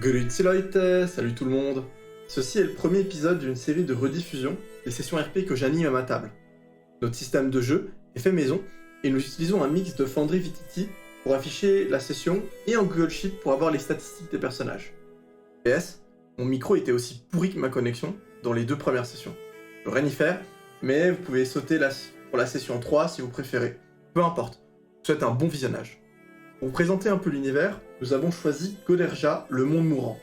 Grüezi Leute, salut tout le monde. Ceci est le premier épisode d'une série de rediffusions des sessions RP que j'anime à ma table. Notre système de jeu est fait maison et nous utilisons un mix de Foundry VTT pour afficher la session et un Google Sheet pour avoir les statistiques des personnages. PS, mon micro était aussi pourri que ma connexion dans les deux premières sessions. Je peux rien y faire, mais vous pouvez sauter pour la session 3 si vous préférez. Peu importe, je vous souhaite un bon visionnage. Pour vous présenter un peu l'univers, nous avons choisi Goderja, le monde mourant.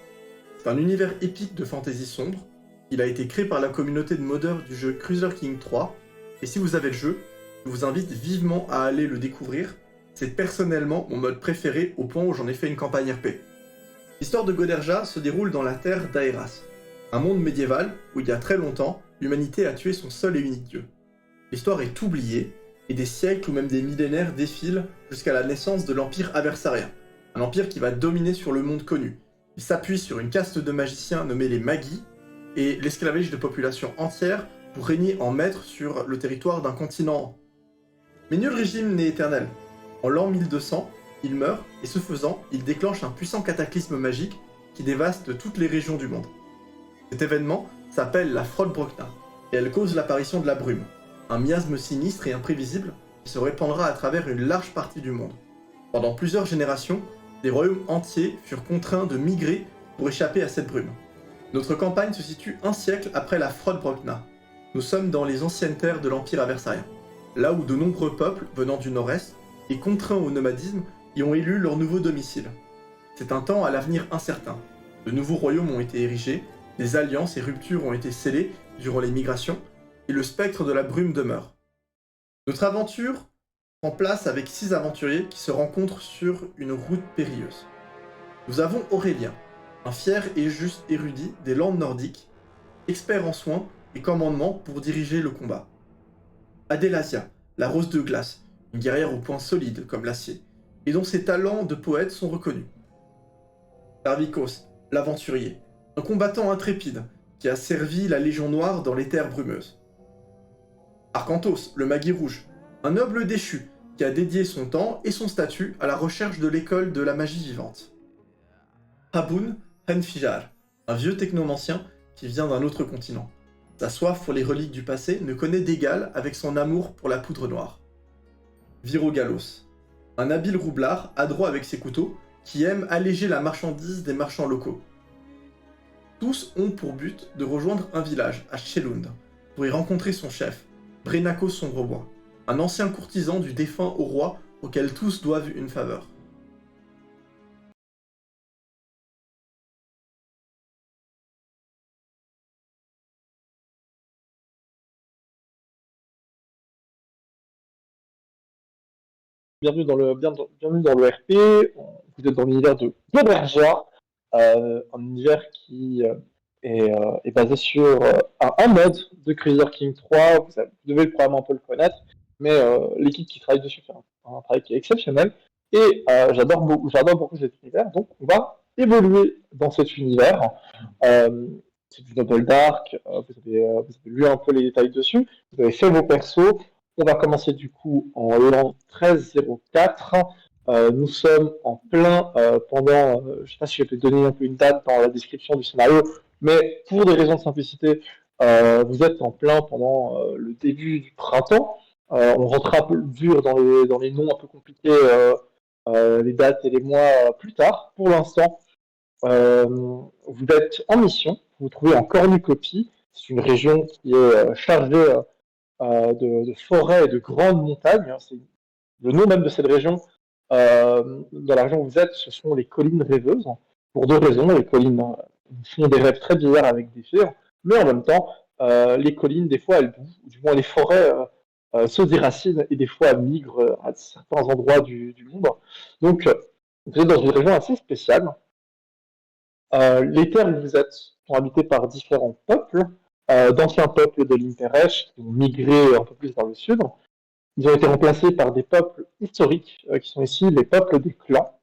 C'est un univers épique de fantasy sombre. Il a été créé par la communauté de modeurs du jeu Crusader King 3, et si vous avez le jeu, je vous invite vivement à aller le découvrir. C'est personnellement mon mode préféré au point où j'en ai fait une campagne RP. L'histoire de Goderja se déroule dans la terre d'Aeras, un monde médiéval où il y a très longtemps, l'humanité a tué son seul et unique dieu. L'histoire est oubliée, et des siècles ou même des millénaires défilent jusqu'à la naissance de l'Empire Aversaria, un empire qui va dominer sur le monde connu. Il s'appuie sur une caste de magiciens nommée les Magi, et l'esclavage de populations entières pour régner en maître sur le territoire d'un continent. Mais nul régime n'est éternel. En l'an 1200, il meurt, et ce faisant, il déclenche un puissant cataclysme magique qui dévaste toutes les régions du monde. Cet événement s'appelle la Frodbrokna, et elle cause l'apparition de la brume, un miasme sinistre et imprévisible qui se répandra à travers une large partie du monde. Pendant plusieurs générations, des royaumes entiers furent contraints de migrer pour échapper à cette brume. Notre campagne se situe un siècle après la Frodbrokna. Nous sommes dans les anciennes terres de l'Empire Aversaria, là où de nombreux peuples venant du nord-est et contraints au nomadisme y ont élu leur nouveau domicile. C'est un temps à l'avenir incertain. De nouveaux royaumes ont été érigés, des alliances et ruptures ont été scellées durant les migrations, et le spectre de la brume demeure. Notre aventure prend place avec 6 aventuriers qui se rencontrent sur une route périlleuse. Nous avons Aurélien, un fier et juste érudit des landes nordiques, expert en soins et commandement pour diriger le combat. Adélasia, la rose de glace, une guerrière au poing solide comme l'acier, et dont ses talents de poète sont reconnus. Tarvikos, l'aventurier, un combattant intrépide qui a servi la Légion Noire dans les terres brumeuses. Arcanthos, le Magi rouge, un noble déchu qui a dédié son temps et son statut à la recherche de l'école de la magie vivante. Habun Henfijar, un vieux technomancien qui vient d'un autre continent. Sa soif pour les reliques du passé ne connaît d'égal avec son amour pour la poudre noire. Virogalos, un habile roublard adroit avec ses couteaux qui aime alléger la marchandise des marchands locaux. Tous ont pour but de rejoindre un village à Shelund pour y rencontrer son chef, Brenako Sombrebois, un ancien courtisan du défunt au roi auquel tous doivent une faveur. Bienvenue dans le RP. Vous êtes dans l'univers de Goderja, un univers qui est basé sur un mode de Crusader King 3. Vous devez probablement un peu le connaître, mais l'équipe qui travaille dessus fait un travail qui est exceptionnel. Et j'adore beaucoup cet univers, donc on va évoluer dans cet univers. C'est du Noble Dark, vous avez lu un peu les détails dessus, vous avez fait vos persos. On va commencer du coup en l'an 1304. Nous sommes en plein pendant, je ne sais pas si je peux donner un peu une date dans la description du scénario, mais pour des raisons de simplicité, vous êtes en plein pendant le début du printemps. On rentrera un peu dur dans les noms un peu compliqués, les dates et les mois plus tard. Pour l'instant, vous êtes en mission, vous vous trouvez en cornucopie. C'est une région qui est chargée de forêts et de grandes montagnes. C'est le nom même de cette région. Dans la région où vous êtes, ce sont les collines rêveuses, pour deux raisons. Les collines font des rêves très bizarres avec des fées, mais en même temps, les collines, des fois, elles bougent, ou du moins les forêts se déracinent, et des fois, elles migrent à certains endroits du monde. Donc, vous êtes dans une région assez spéciale. Les terres où vous êtes sont habitées par différents peuples, d'anciens peuples de l'Imperesh qui ont migré un peu plus vers le sud. Ils ont été remplacés par des peuples historiques qui sont ici les peuples des clans.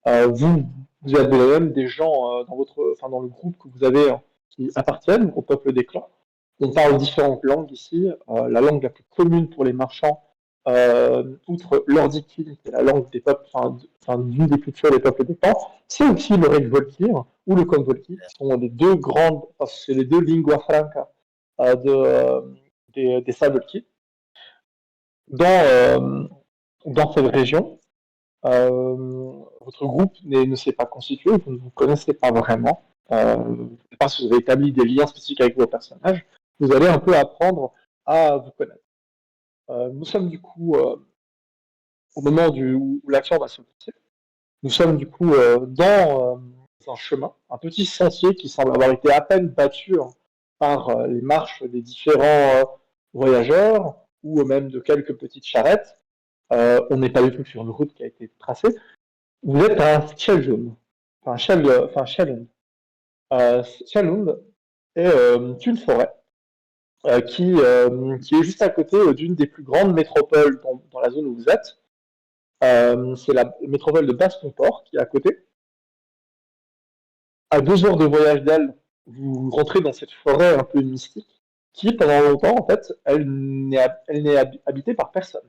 Vous avez même des gens dans le groupe que vous avez qui appartiennent au peuple des clans. On parle différentes langues ici. La langue la plus commune pour les marchands, outre l'Ordikin, qui est la langue des peuples, d'une des cultures des peuples des Pans, c'est aussi le Volkir ou le Volkir, qui sont les deux grandes, c'est les deux lingua franca des Savolkir. Dans cette région, votre groupe ne s'est pas constitué, vous ne vous connaissez pas vraiment, parce que vous avez établi des liens spécifiques avec vos personnages, vous allez un peu apprendre à vous connaître. Nous sommes du coup, au moment où l'action va se passer, nous sommes du coup dans un chemin, un petit sentier qui semble avoir été à peine battu par les marches des différents voyageurs, ou même de quelques petites charrettes. On n'est pas du tout sur une route qui a été tracée. Vous êtes à Shellund. Shellund. Shellund est une forêt qui est juste à côté d'une des plus grandes métropoles dans la zone où vous êtes. C'est la métropole de Bastonport qui est à côté. À 2 heures de voyage d'elle, vous rentrez dans cette forêt un peu mystique qui, pendant longtemps, en fait, elle n'est habitée par personne.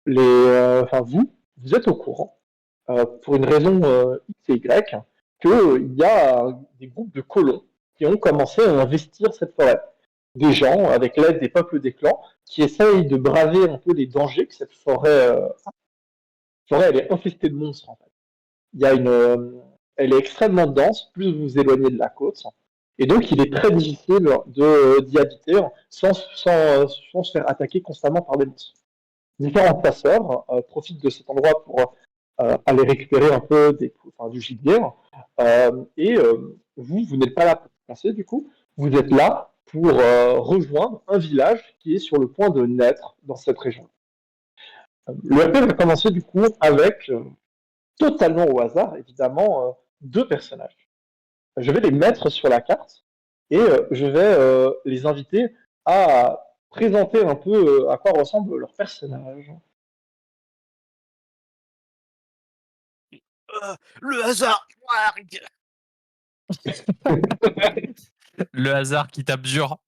Vous êtes au courant, pour une raison X et Y, qu'il y a des groupes de colons qui ont commencé à investir cette forêt. Des gens, avec l'aide des peuples des clans, qui essayent de braver un peu les dangers que cette forêt, elle est infestée de monstres, en fait. Il y a elle est extrêmement dense, plus vous vous éloignez de la côte, et donc il est très difficile d'y habiter sans se faire attaquer constamment par des monstres. Différents chasseurs profitent de cet endroit pour aller récupérer un peu du gibier, et vous n'êtes pas là pour passer, du coup, vous êtes là pour rejoindre un village qui est sur le point de naître dans cette région. Le RP va commencer du coup avec, totalement au hasard, évidemment, 2 personnages. Je vais les mettre sur la carte et je vais les inviter à présenter un peu à quoi ressemble leur personnage. Le hasard. Le hasard qui tape dur.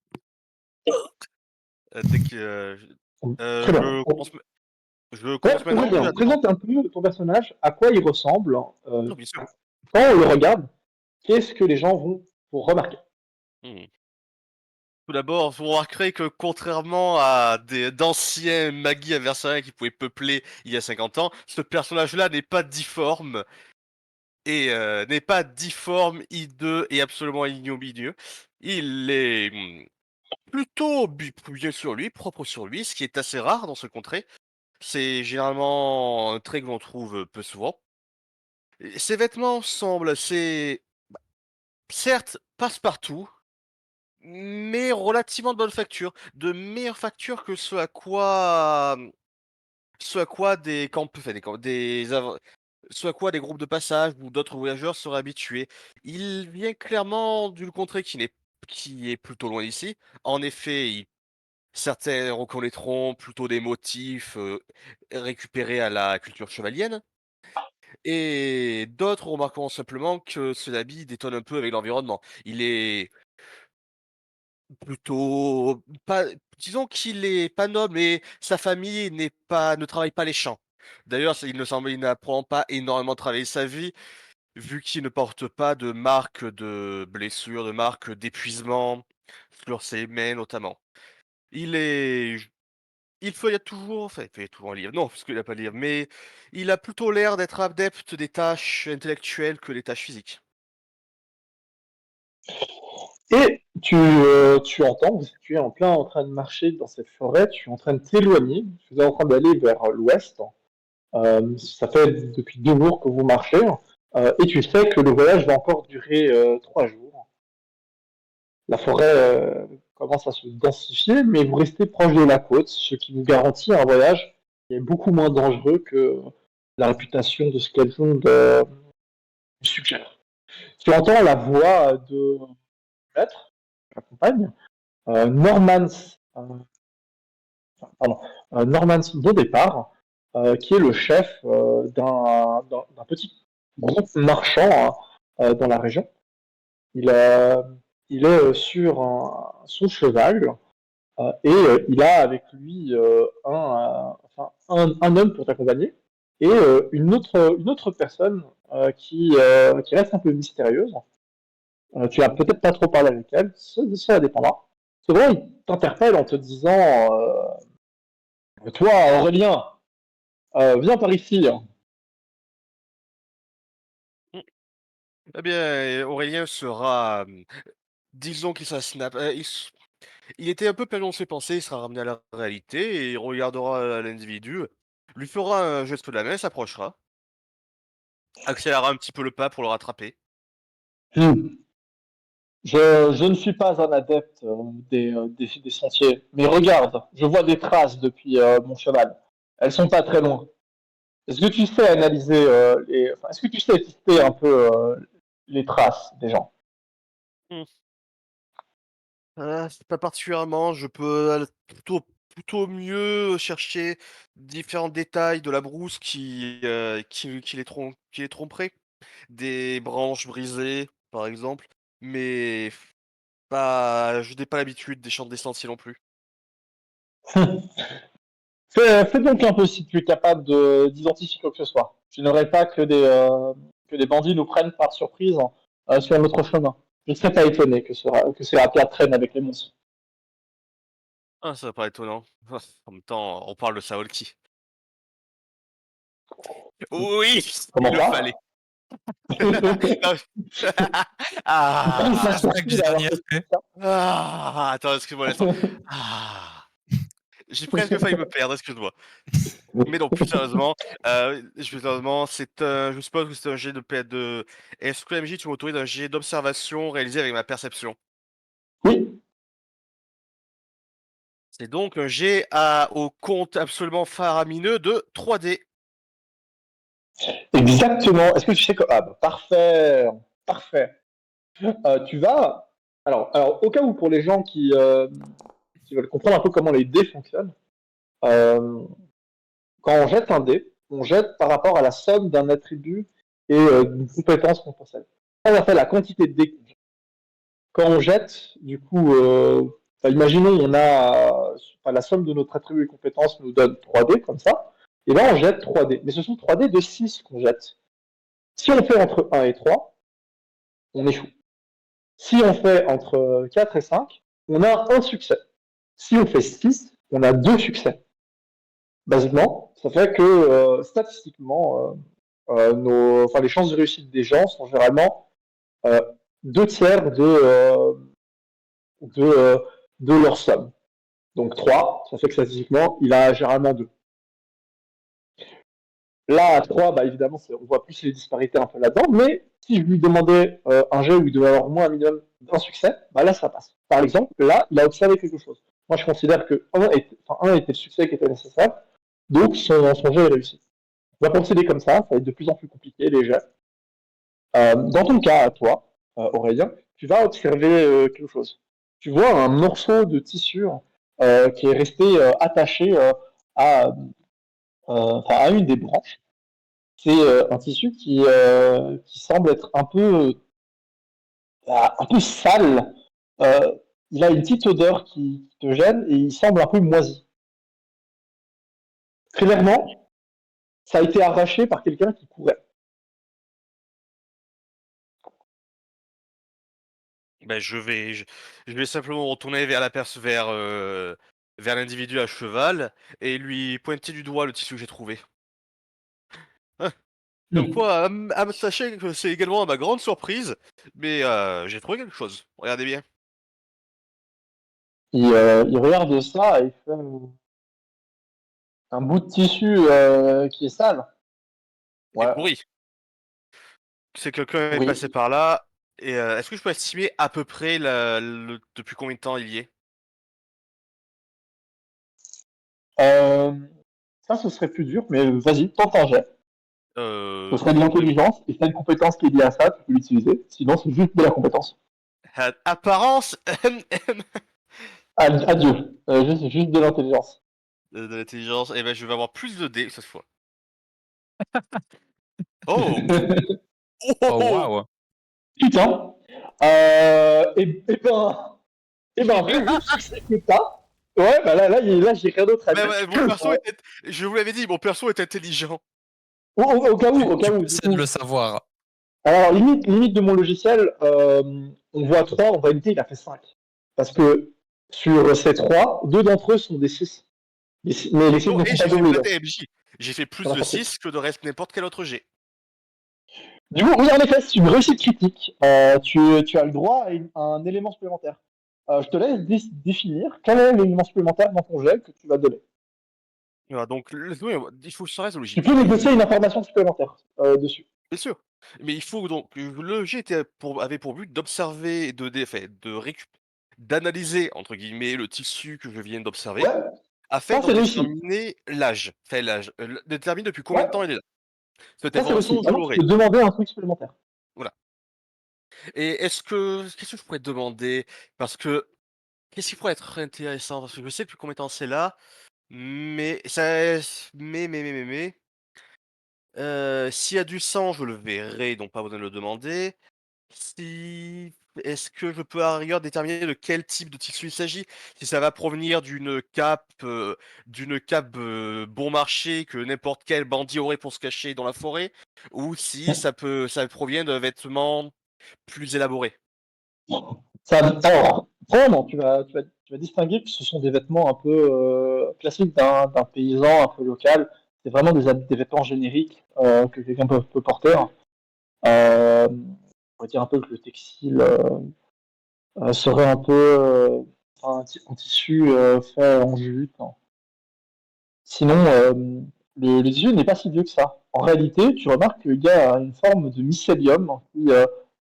Dès que Très bien. je commence maintenant. Bien. Présente un peu ton personnage, à quoi il ressemble. Non, bien sûr. Quand on le regarde, qu'est-ce que les gens vont pour remarquer? Tout d'abord, vous remarquerez que contrairement à d'anciens Magis adversaires qui pouvaient peupler il y a 50 ans, ce personnage-là n'est pas difforme et hideux et absolument ignominieux. Il est plutôt bien sur lui, propre sur lui, ce qui est assez rare dans ce contrée. C'est généralement un trait que l'on trouve peu souvent. Ses vêtements semblent, certes, passe-partout, mais relativement de bonne facture. De meilleure facture que ce à quoi des camps, enfin, ce à quoi des groupes de passage ou d'autres voyageurs seraient habitués. Il vient clairement d'une contrée qui est plutôt loin d'ici. En effet, certains reconnaîtront plutôt des motifs récupérés à la culture chevalienne. Et d'autres remarqueront simplement que ce habit détonne un peu avec l'environnement. Il est plutôt pas, disons qu'il est pas noble et sa famille ne travaille pas les champs. D'ailleurs, il n'apprend pas énormément travailler sa vie, vu qu'il ne porte pas de marques de blessures, de marques d'épuisement sur ses mains notamment. Il est il feuillette toujours, enfin, il feuillette toujours un livre, non, parce qu'il a pas de livre, mais il a plutôt l'air d'être adepte des tâches intellectuelles que des tâches physiques. Et tu entends, tu es en plein en train de marcher dans cette forêt, tu es en train de t'éloigner, tu es en train d'aller vers l'ouest. Ça fait depuis 2 jours que vous marchez, et tu sais que le voyage va encore durer 3 jours. La forêt commence à se densifier, mais vous restez proche de la côte, ce qui vous garantit un voyage qui est beaucoup moins dangereux que la réputation de Skeleton suggère. Tu entends la voix de maître, la compagne, Normans Baudépart, qui est le chef d'un petit groupe marchand dans la région. Il est sur son cheval Il a avec lui un homme pour t'accompagner et une autre personne qui reste un peu mystérieuse. Tu vas peut-être pas trop parler avec elle, ça dépendra. Souvent, il t'interpelle en te disant toi, Aurélien, viens par ici. Eh bien, Aurélien sera, disons qu'il sera il était un peu perdu dans ses pensées, il sera ramené à la réalité et il regardera l'individu, lui fera un geste de la main, s'approchera, accélérera un petit peu le pas pour le rattraper. Hmm. Je ne suis pas un adepte des sentiers, mais regarde, je vois des traces depuis mon cheval. Elles sont pas très loin. Est-ce que tu sais analyser est-ce que tu sais lister un peu les traces des gens? Mmh. C'est pas particulièrement, je peux plutôt mieux chercher différents détails de la brousse qui les tromperaient. Des branches brisées, par exemple, mais pas je n'ai pas l'habitude des chants des sentiers non plus. Fais donc un peu si tu es capable d'identifier quoi que ce soit. Je n'aimerais pas que des bandits nous prennent par surprise sur notre chemin. Je ne serais pas étonné que ces rapides traînent avec les monstres. Ah, ça paraît étonnant. En même temps, on parle de Saolki. Oui, il Comment le ça? fallait. Non, Ah! C'est ça que j'ai Alors rien que fait. Attends, excuse-moi, laisse-moi. Ah! J'ai presque failli me perdre, excuse-moi. Mais non, plus sérieusement, je suppose que c'est un jet de P de est-ce que MJ, tu m'autorises un jet d'observation réalisé avec ma perception? oui, C'est donc un jet au compte absolument faramineux de 3D. exactement. Est-ce que tu sais que... Ah, bah, parfait, parfait. Tu vas... Alors, au cas où pour les gens qui veulent comprendre un peu comment les dés fonctionnent, euh, quand on jette un dé, on jette par rapport à la somme d'un attribut et d'une compétence qu'on possède. Ça, on appelle la quantité de dés qu'on jette. Quand on jette, du coup, imaginons on a la somme de notre attribut et compétence nous donne 3 dés comme ça, et là on jette 3 dés. Mais ce sont 3 dés de 6 qu'on jette. Si on fait entre 1 et 3, on échoue. Si on fait entre 4 et 5, on a un succès. Si on fait 6, on a 2 succès. Basiquement, ça fait que statistiquement, les chances de réussite des gens sont généralement euh, 2 tiers de, euh, de leur somme. Donc 3, ça fait que statistiquement, il a généralement 2. Là, à 3, bah, évidemment, on voit plus les disparités un peu là-dedans, mais si je lui demandais un jeu où il devait avoir au moins un minimum d'un succès, bah là, ça passe. Par exemple, là, il a observé quelque chose. Moi, je considère que 1 était le succès qui était nécessaire, donc son jeu est réussi. On va procéder comme ça va être de plus en plus compliqué, les jets. Dans ton cas, à toi, Aurélien, tu vas observer quelque chose. Tu vois un morceau de tissu qui est resté attaché à, à une des branches. C'est un tissu qui semble être un peu sale. Il a une petite odeur qui te gêne et il semble un peu moisi. Clairement, ça a été arraché par quelqu'un qui courait. Ben, je vais simplement retourner vers l'individu à cheval et lui pointer du doigt le tissu que j'ai trouvé. Hein, comme quoi, sachez que c'est également à ma grande surprise, mais j'ai trouvé quelque chose. Regardez bien. Il regarde ça et il fait un bout de tissu qui est sale. Et Ouais, pourri. C'est que quelqu'un est passé oui. par là. Et est-ce que je peux estimer à peu près depuis combien de temps il y est? Euh, Ça, ce serait plus dur, mais vas-y, tente un jet. Ce serait de Attendez. l'intelligence, et si t'as une compétence qui est liée à ça, tu peux l'utiliser. Sinon, c'est juste de la compétence. Apparence Adieu. Juste de l'intelligence. de l'intelligence. Et ben je vais avoir plus de dés cette fois. Oh! Oh, oh, Oh oh! waouh! Putain. Et ben, vu le succès que t'as, Ouais, bah là j'ai rien d'autre à Mais dire. ouais, mon perso est... Je vous l'avais dit, mon perso est intelligent. Au cas où, Tu du possèdes coup. le savoir. Alors, limite de mon logiciel, on voit 3, en réalité, il a fait 5. Parce que sur ces 3, 2 d'entre eux sont des 6. Mais les 6 Non, ne et sont pas j'ai fait doublés. plein Donc, TMJ. J'ai fait plus ça n'a de pas fait. 6 que de reste n'importe quel autre G. Du coup, oui, en effet, c'est une réussite critique. Tu as le droit à un élément supplémentaire. Je te laisse définir quel est l'élément supplémentaire dans ton jet que tu vas donner. Voilà, donc, oui, il faut que ça reste Tu logique. peux négocier une information supplémentaire dessus. Bien sûr. Mais il faut donc... Le G avait pour but d'observer, d'analyser, entre guillemets, le tissu que je viens d'observer, Ouais, afin ça d'en c'est réussi. déterminer l'âge. Enfin, l'âge. Déterminer depuis combien Ouais, de temps il est là. Cette ça c'est réussi. information, je Maintenant, tu l'aurai. peux demander un truc supplémentaire. Voilà. Et qu'est-ce que je pourrais te demander? Parce que, qu'est-ce qui pourrait être intéressant? Parce que je sais depuis combien de temps c'est là, mais ça, s'il y a du sang, je le verrai, donc pas besoin de le demander. Si Est-ce que je peux à la rigueur déterminer de quel type de tissu il s'agit? Si ça va provenir d'une cape, bon marché que n'importe quel bandit aurait pour se cacher dans la forêt, ou si ça provient de vêtements plus élaborés? Alors, vraiment, tu vas distinguer que ce sont des vêtements un peu classiques d'un paysan, un peu local. C'est vraiment des vêtements génériques que quelqu'un peut porter. On va dire un peu que le textile serait un peu un tissu fait en jute. Sinon, le tissu n'est pas si vieux que ça. En réalité, tu remarques qu'il y a une forme de mycélium qui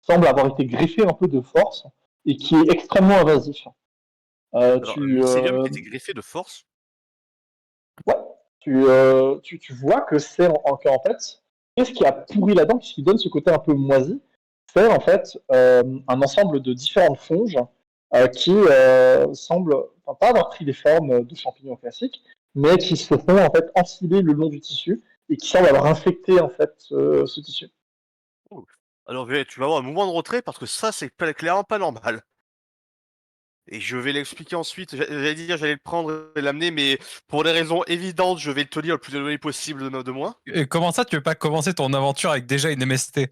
semble avoir été greffé un peu de force et qui est extrêmement invasif. Alors, le mycélium qui était greffé de force? Ouais, tu vois que c'est en fait, qu'est-ce qui a pourri là-dedans, qu'est-ce qui donne ce côté un peu moisi? C'est en fait un ensemble de différentes fonges qui semblent enfin, pas avoir pris des formes de champignons classiques, mais qui se font en fait enfiler le long du tissu et qui semblent avoir infecté en fait ce tissu. Oh. Alors, tu vas avoir un mouvement de retrait parce que ça, c'est clairement pas normal. Et je vais l'expliquer ensuite. J'allais le prendre et l'amener, mais pour des raisons évidentes, je vais le tenir le plus éloigné possible de moi. Et comment ça, tu veux pas commencer ton aventure avec déjà une MST?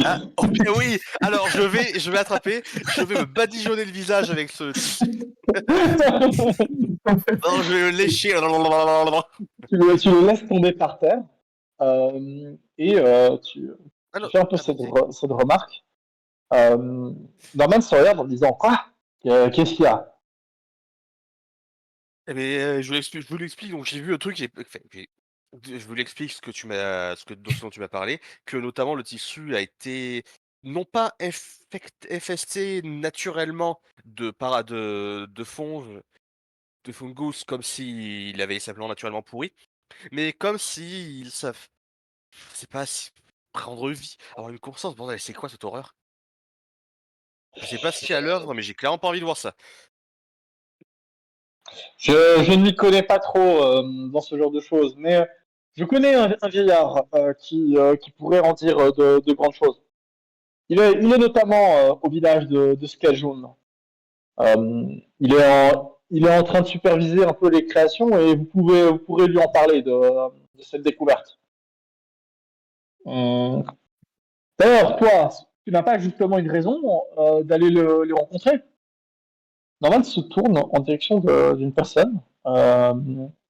Ah, oh, bien oui! Alors, je vais attraper, je vais me badigeonner le visage avec ce tissu. Alors, je vais le lécher. Tu le laisses tomber par terre et tu Alors, fais un peu cette, attendez. cette remarque. Norman se regarde en disant quoi? Qu'est-ce qu'il y a? Eh bien, je vous l'explique. Donc, j'ai vu le truc. Je vous l'explique ce dont tu m'as parlé, que notamment le tissu a été non pas infesté naturellement de fungus comme s'il avait simplement naturellement pourri, mais comme si ils savent, c'est pas si prendre vie, avoir une conscience, bordel, c'est quoi cette horreur? Je sais pas ce qu'il y a à l'œuvre, mais j'ai clairement pas envie de voir ça. Je ne m'y connais pas trop dans ce genre de choses, mais je connais un vieillard qui pourrait en dire de grandes choses. Il est notamment au village de Skajun. Il est en train de superviser un peu les créations et vous pourrez lui en parler de cette découverte. Hum. D'ailleurs, toi, tu n'as pas justement une raison d'aller le rencontrer? Norman se tourne en direction d'une personne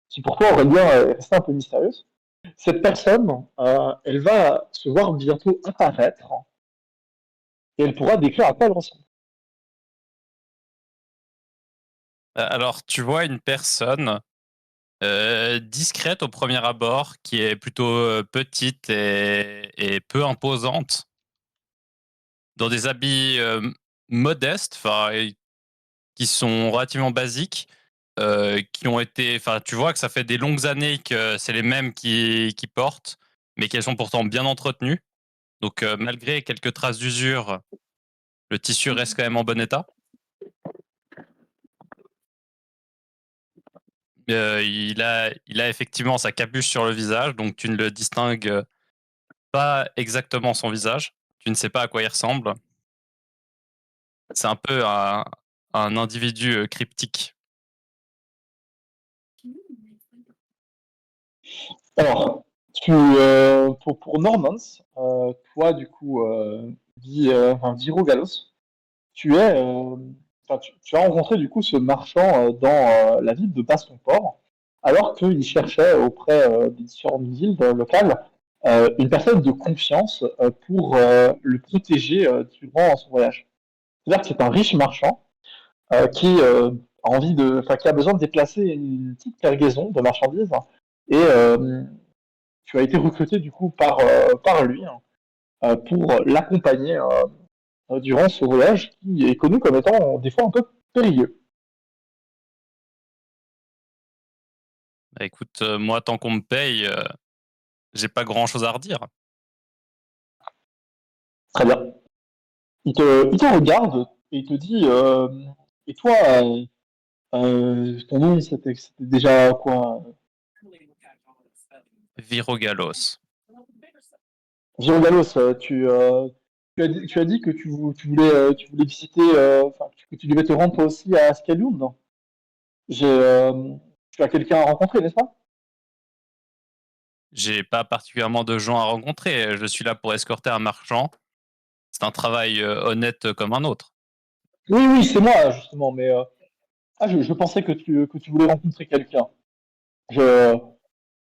qui pour toi aurait bien resté un peu mystérieuse. Cette personne, elle va se voir bientôt apparaître et elle pourra décrire à quoi elle ressemble. Alors, tu vois une personne discrète au premier abord, qui est plutôt petite et peu imposante, dans des habits modestes, qui sont relativement basiques, qui ont été, enfin, tu vois que ça fait des longues années que c'est les mêmes qui portent, mais qu'elles sont pourtant bien entretenues. Donc, malgré quelques traces d'usure, le tissu reste quand même en bon état. Il a effectivement sa capuche sur le visage, donc tu ne le distingues pas exactement son visage. Tu ne sais pas à quoi il ressemble. C'est un peu un individu cryptique. Alors, pour Normans, toi, du coup, Viro Galos, tu es, tu as rencontré du coup ce marchand dans la ville de Bastonport, alors qu'il cherchait auprès des différentes villes locales une personne de confiance pour le protéger durant son voyage. C'est-à-dire que c'est un riche marchand qui a qui a besoin de déplacer une petite cargaison de marchandises et tu as été recruté du coup par lui pour l'accompagner durant ce voyage qui est connu comme étant des fois un peu périlleux. Bah, écoute, moi, tant qu'on me paye, j'ai pas grand-chose à redire. Très bien. Il te regarde et il te dit et toi, ton nom c'était déjà quoi? Virogalos. Viongalos, tu as dit que tu voulais visiter, que tu devais te rendre toi aussi à Scalium, non? J'ai, tu as quelqu'un à rencontrer, n'est-ce pas? J'ai pas particulièrement de gens à rencontrer. Je suis là pour escorter un marchand. C'est un travail honnête comme un autre. Oui, oui, c'est moi, justement, mais je pensais que tu voulais rencontrer quelqu'un. Je,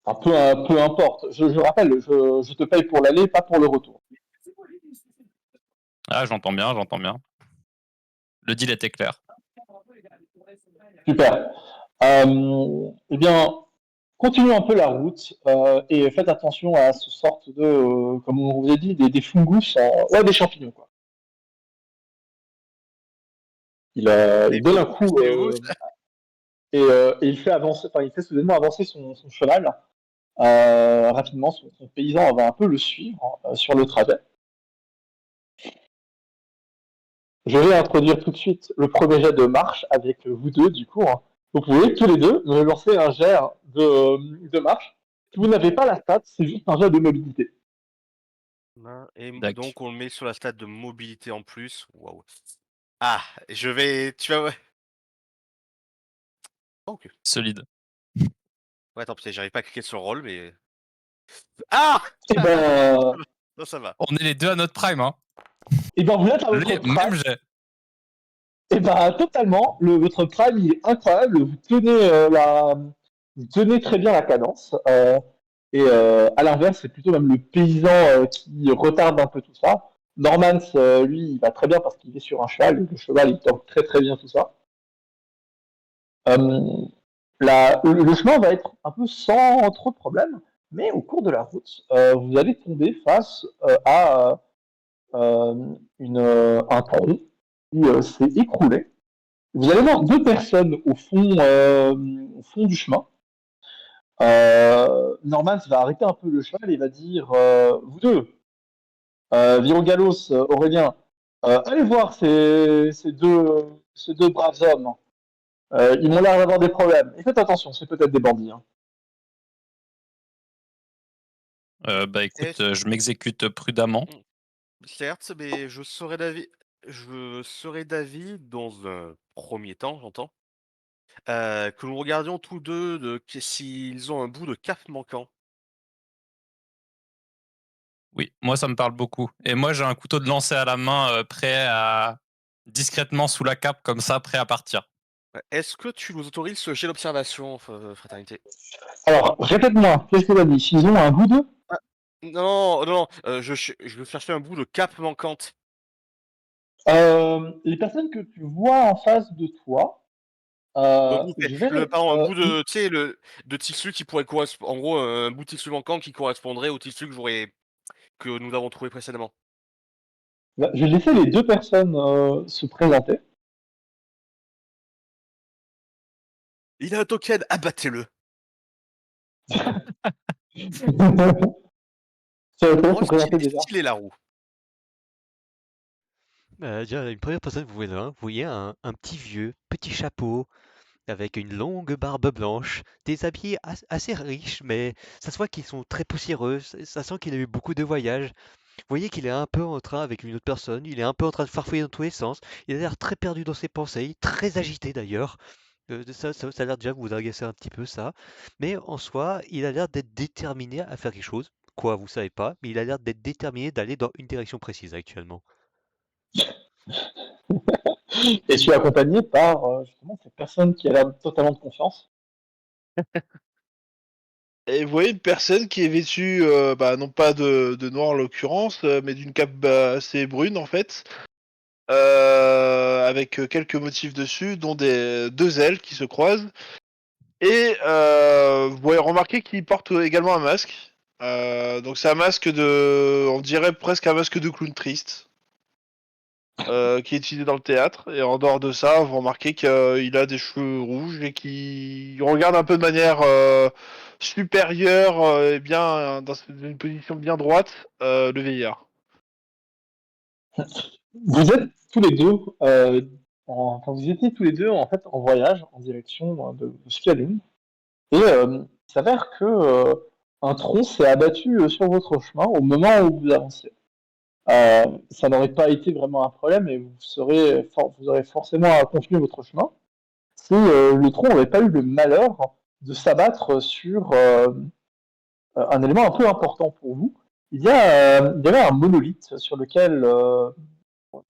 peu importe. Je rappelle, je te paye pour l'aller, pas pour le retour. Ah, j'entends bien, j'entends bien. Le deal était clair. Super. Eh bien, continuez un peu la route et faites attention à ce sorte de, comme on vous a dit, des fungus, ouais, des champignons, quoi. Les Il donne un fungus, coup c'est vous? et il fait soudainement avancer son cheval. Rapidement, son paysan va un peu le suivre sur le trajet. Je vais introduire tout de suite le premier jet de marche avec vous deux, du coup. Vous pouvez tous les deux me lancer un jet de marche. Si vous n'avez pas la stat, c'est juste un jet de mobilité. Et Dac. donc on le met sur la stade de mobilité en plus. Waouh. Ah, je vais. Tu vas. Ouais. Ok. Solide. Ouais, attends, putain, j'arrive pas à cliquer sur le rôle, mais. Ah! Et ben, Non, ça va. On est les deux à notre prime, hein. et ben vous êtes à votre Même prime. jet. Et ben totalement, votre prime il est incroyable. Vous tenez très bien la cadence. Et à l'inverse, c'est plutôt même le paysan qui retarde un peu tout ça. Normans, lui, il va très bien parce qu'il est sur un cheval. Le cheval, il tente très très bien tout ça. Euh, le chemin va être un peu sans trop de problèmes, mais au cours de la route, vous allez tomber face à un tronc qui s'est écroulé. Vous allez voir deux personnes au fond du chemin. Normans va arrêter un peu le cheval et va dire vous deux, Virogalos, Aurélien, allez voir ces deux braves hommes. Ils m'ont l'air d'avoir des problèmes. Et faites attention, c'est peut-être des bandits. Hein. Bah Et- écoute, je m'exécute prudemment. Certes, mais je serais d'avis, dans un premier temps, j'entends, que nous regardions tous deux s'ils ont un bout de cap manquant. Oui, moi ça me parle beaucoup. Et moi j'ai un couteau de lancer à la main, prêt à discrètement sous la cape comme ça, prêt à partir. Ouais. Est-ce que tu nous autorises ce jet d'observation, fraternité? Alors, répète-moi, qu'est-ce que tu as dit? S'ils ont un bout de Ah, non, non, non, je veux chercher un bout de cape manquante. Les personnes que tu vois en face de toi, Donc, je vais. pardon, un bout de, tu sais, de tissu qui pourrait correspondre, en gros, un bout de tissu manquant qui correspondrait au tissu que nous avons trouvé précédemment. Je vais laisser les deux personnes se présenter. Il a un token, abattez-le. Ça va te présenter Stylé, déjà. stylé la roue. Déjà, une première personne que vous voyez un petit vieux, petit chapeau, avec une longue barbe blanche, des habits assez riches, mais ça se voit qu'ils sont très poussiéreux, ça sent qu'il a eu beaucoup de voyages. Vous voyez qu'il est un peu en train avec une autre personne, il est un peu en train de farfouiller dans tous les sens, il a l'air très perdu dans ses pensées, très agité d'ailleurs. Ça a l'air déjà de vous agacer un petit peu, ça. Mais en soi, il a l'air d'être déterminé à faire quelque chose. Quoi, vous savez pas, mais il a l'air d'être déterminé d'aller dans une direction précise actuellement. Et je suis accompagné par justement cette personne qui a l'air totalement de confiance. Et vous voyez une personne qui est vêtue, non pas de noir en l'occurrence, mais d'une cape assez brune en fait, avec quelques motifs dessus, dont deux ailes qui se croisent. Et vous pouvez remarquer qu'il porte également un masque. Donc c'est un masque on dirait presque un masque de clown triste, qui est utilisé dans le théâtre. Et en dehors de ça, vous remarquez qu'il a des cheveux rouges et qu'il regarde un peu de manière supérieure et bien dans une position bien droite, le vieillard. Vous êtes tous les deux, vous étiez tous les deux en fait en voyage en direction de Skyrim. Et il s'avère que un tronc s'est abattu sur votre chemin au moment où vous avanciez. Ça n'aurait pas été vraiment un problème et vous aurez forcément continué votre chemin si le tronc n'avait pas eu le malheur de s'abattre sur un élément un peu important pour vous. Il y avait un monolithe sur lequel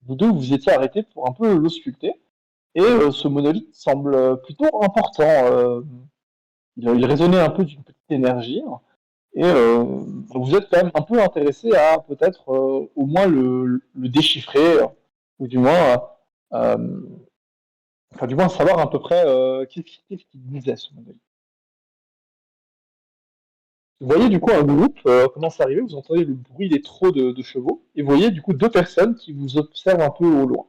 vous deux vous étiez arrêtés pour un peu l'ausculter. Et ce monolithe semble plutôt important. Il résonnait un peu d'une petite énergie. Et vous êtes quand même un peu intéressé à peut-être au moins le déchiffrer, ou du moins, du moins savoir à peu près qu'est-ce qu'il disait ce monolithe. Vous voyez du coup un groupe commence à arriver, vous entendez le bruit des trotts de chevaux, et vous voyez du coup deux personnes qui vous observent un peu au loin.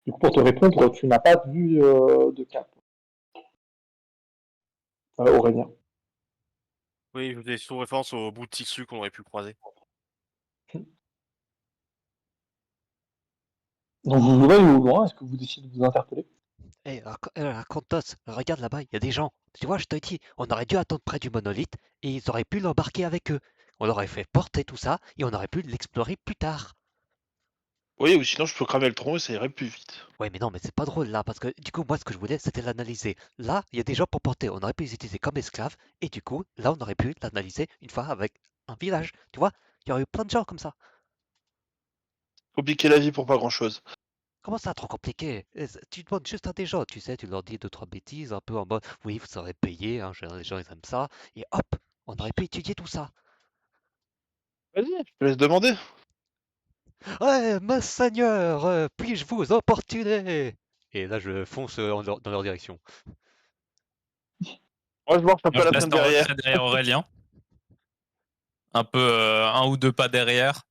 Du coup, pour te répondre, tu n'as pas vu de cap. Aurélien. Oui, je faisais sous référence au bout de tissu qu'on aurait pu croiser. Donc vous voyez au loin, est-ce que vous décidez de vous interpeller? Hé, Contos, regarde là-bas, il y a des gens. Tu vois, je te dis, on aurait dû attendre près du monolithe et ils auraient pu l'embarquer avec eux. On aurait fait porter tout ça et on aurait pu l'explorer plus tard. Oui, ou sinon je peux cramer le tronc et ça irait plus vite. Ouais, mais non, mais c'est pas drôle là, parce que du coup, moi, ce que je voulais, c'était l'analyser. Là, il y a des gens pour porter, on aurait pu les utiliser comme esclaves, et du coup, là, on aurait pu l'analyser une fois avec un village. Tu vois, il y aurait eu plein de gens comme ça. Compliquer la vie pour pas grand chose. Comment ça, trop compliqué? Tu demandes juste à des gens, tu sais, tu leur dis deux, trois bêtises, un peu en mode, oui, vous serez payé, hein, les gens, ils aiment ça, et hop, on aurait pu étudier tout ça. Vas-y, je te laisse demander. Ouais, monseigneur, puis-je vous importuner? Et là, je fonce dans leur direction. Moi je marche un peu Moi, à je la reste fin en derrière. retrait derrière Aurélien. Un peu, un ou deux pas derrière.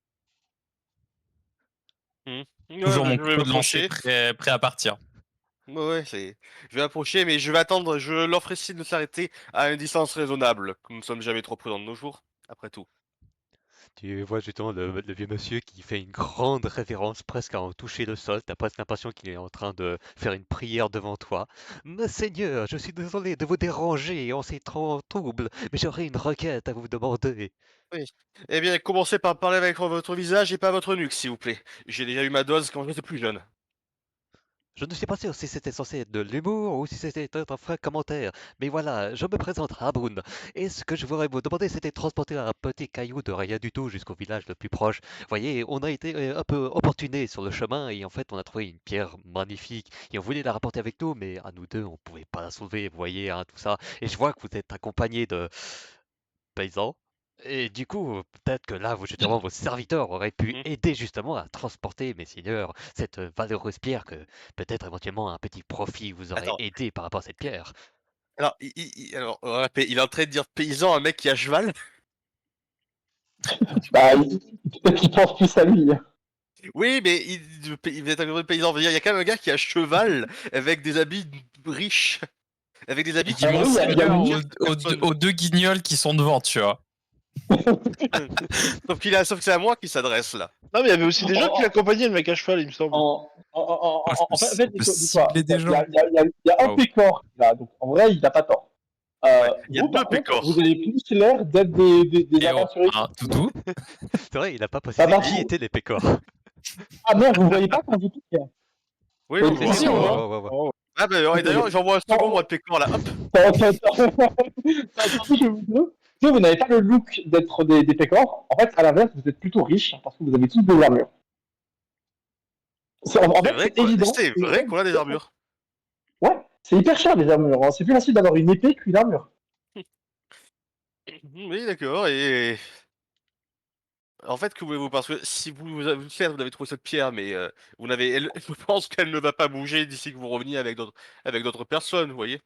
Toujours mon Je vais couteau de lancer m'approcher. prêt à partir. Ouais, je vais approcher, mais je vais attendre. Je leur ferai signe de s'arrêter à une distance raisonnable. Nous ne sommes jamais trop prudents de nos jours, après tout. Tu vois justement le vieux monsieur qui fait une grande révérence presque à en toucher le sol. T'as presque l'impression qu'il est en train de faire une prière devant toi. Monseigneur, je suis désolé de vous déranger en ces temps troubles, mais j'aurais une requête à vous demander. Oui. Eh bien, commencez par parler avec votre visage et pas votre nuque, s'il vous plaît. J'ai déjà eu ma dose quand j'étais plus jeune. Je ne suis pas sûr si c'était censé être de l'humour ou si c'était un vrai commentaire, mais voilà, je me présente Habrun, et ce que je voudrais vous demander, c'était de transporter un petit caillou de rien du tout jusqu'au village le plus proche. Vous voyez, on a été un peu opportunés sur le chemin, et en fait, on a trouvé une pierre magnifique, et on voulait la rapporter avec nous, mais à nous deux, on pouvait pas la soulever, vous voyez, hein, tout ça. Et je vois que vous êtes accompagné de paysans. Et du coup, peut-être que là, justement, vos serviteurs auraient pu Mhm. aider justement à transporter, mes seigneurs, cette valeureuse pierre que peut-être éventuellement un petit profit vous aurait Attends. aidé par rapport à cette pierre. Alors, il est en train de dire paysan à un mec qui a cheval. Peut-être qu'il pense plus à lui. Oui, mais il va être un paysan. Il y a quand même un gars qui a cheval avec des habits riches. Avec des habits Il dit qui oui, il y a monseigneur une- aux deux guignols qui sont devant, tu vois. Sauf que c'est à moi qui s'adresse là. Non, mais il y avait aussi des gens qui l'accompagnaient, le mec à cheval, il me semble. En fait, On peut cibler des gens. il y a un Wow. pécor là, donc en vrai, il n'a pas tort. Il y a Vous, deux par contre, pécores. vous avez plus l'air d'être des Et oh, aventuriers. un toutou. C'est vrai, il n'a pas précisé va qui pas. étaient les pécores. Ah merde, vous voyez pas quand vous piquez. Oui, Mais on c'est voit. Si, on sûr, voit. hein. Ah bah et d'ailleurs, j'envoie un second moi de Pécor là, hop. Vous n'avez pas le look d'être des pécores. En fait, à l'inverse, vous êtes plutôt riches parce que vous avez tous des armures. En fait, c'est évident. C'est vrai qu'on a des armures. Ouais, c'est hyper cher les armures. Hein. C'est plus facile d'avoir une épée qu'une armure. Oui, d'accord, et en fait, que voulez-vous? Parce que si vous avez trouvé cette pierre, mais vous n'avez je pense qu'elle ne va pas bouger d'ici que vous reveniez avec d'autres personnes, vous voyez?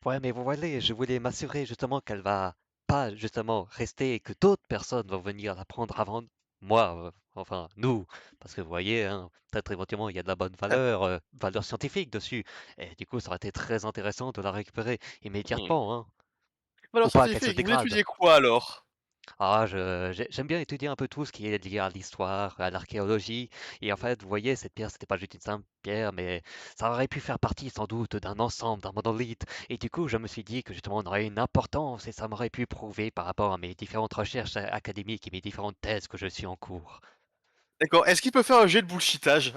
Ouais, mais vous voyez, je voulais m'assurer justement qu'elle va pas justement rester et que d'autres personnes vont venir la prendre avant moi, enfin nous, parce que vous voyez, hein, peut-être éventuellement il y a de la bonne Ah, valeur scientifique dessus, et du coup ça aurait été très intéressant de la récupérer mmh. immédiatement, hein, ou Valeur pas qu'elle se scientifique, vous dégrade. étudiez quoi alors? Ah, j'aime bien étudier un peu tout ce qui est lié à l'histoire, à l'archéologie. Et en fait, vous voyez, cette pierre, c'était pas juste une simple pierre, mais ça aurait pu faire partie sans doute d'un ensemble, d'un monolithe. Et du coup, je me suis dit que justement, on aurait une importance et ça m'aurait pu prouver par rapport à mes différentes recherches académiques et mes différentes thèses que je suis en cours. D'accord, est-ce qu'il peut faire un jet de bullshitage?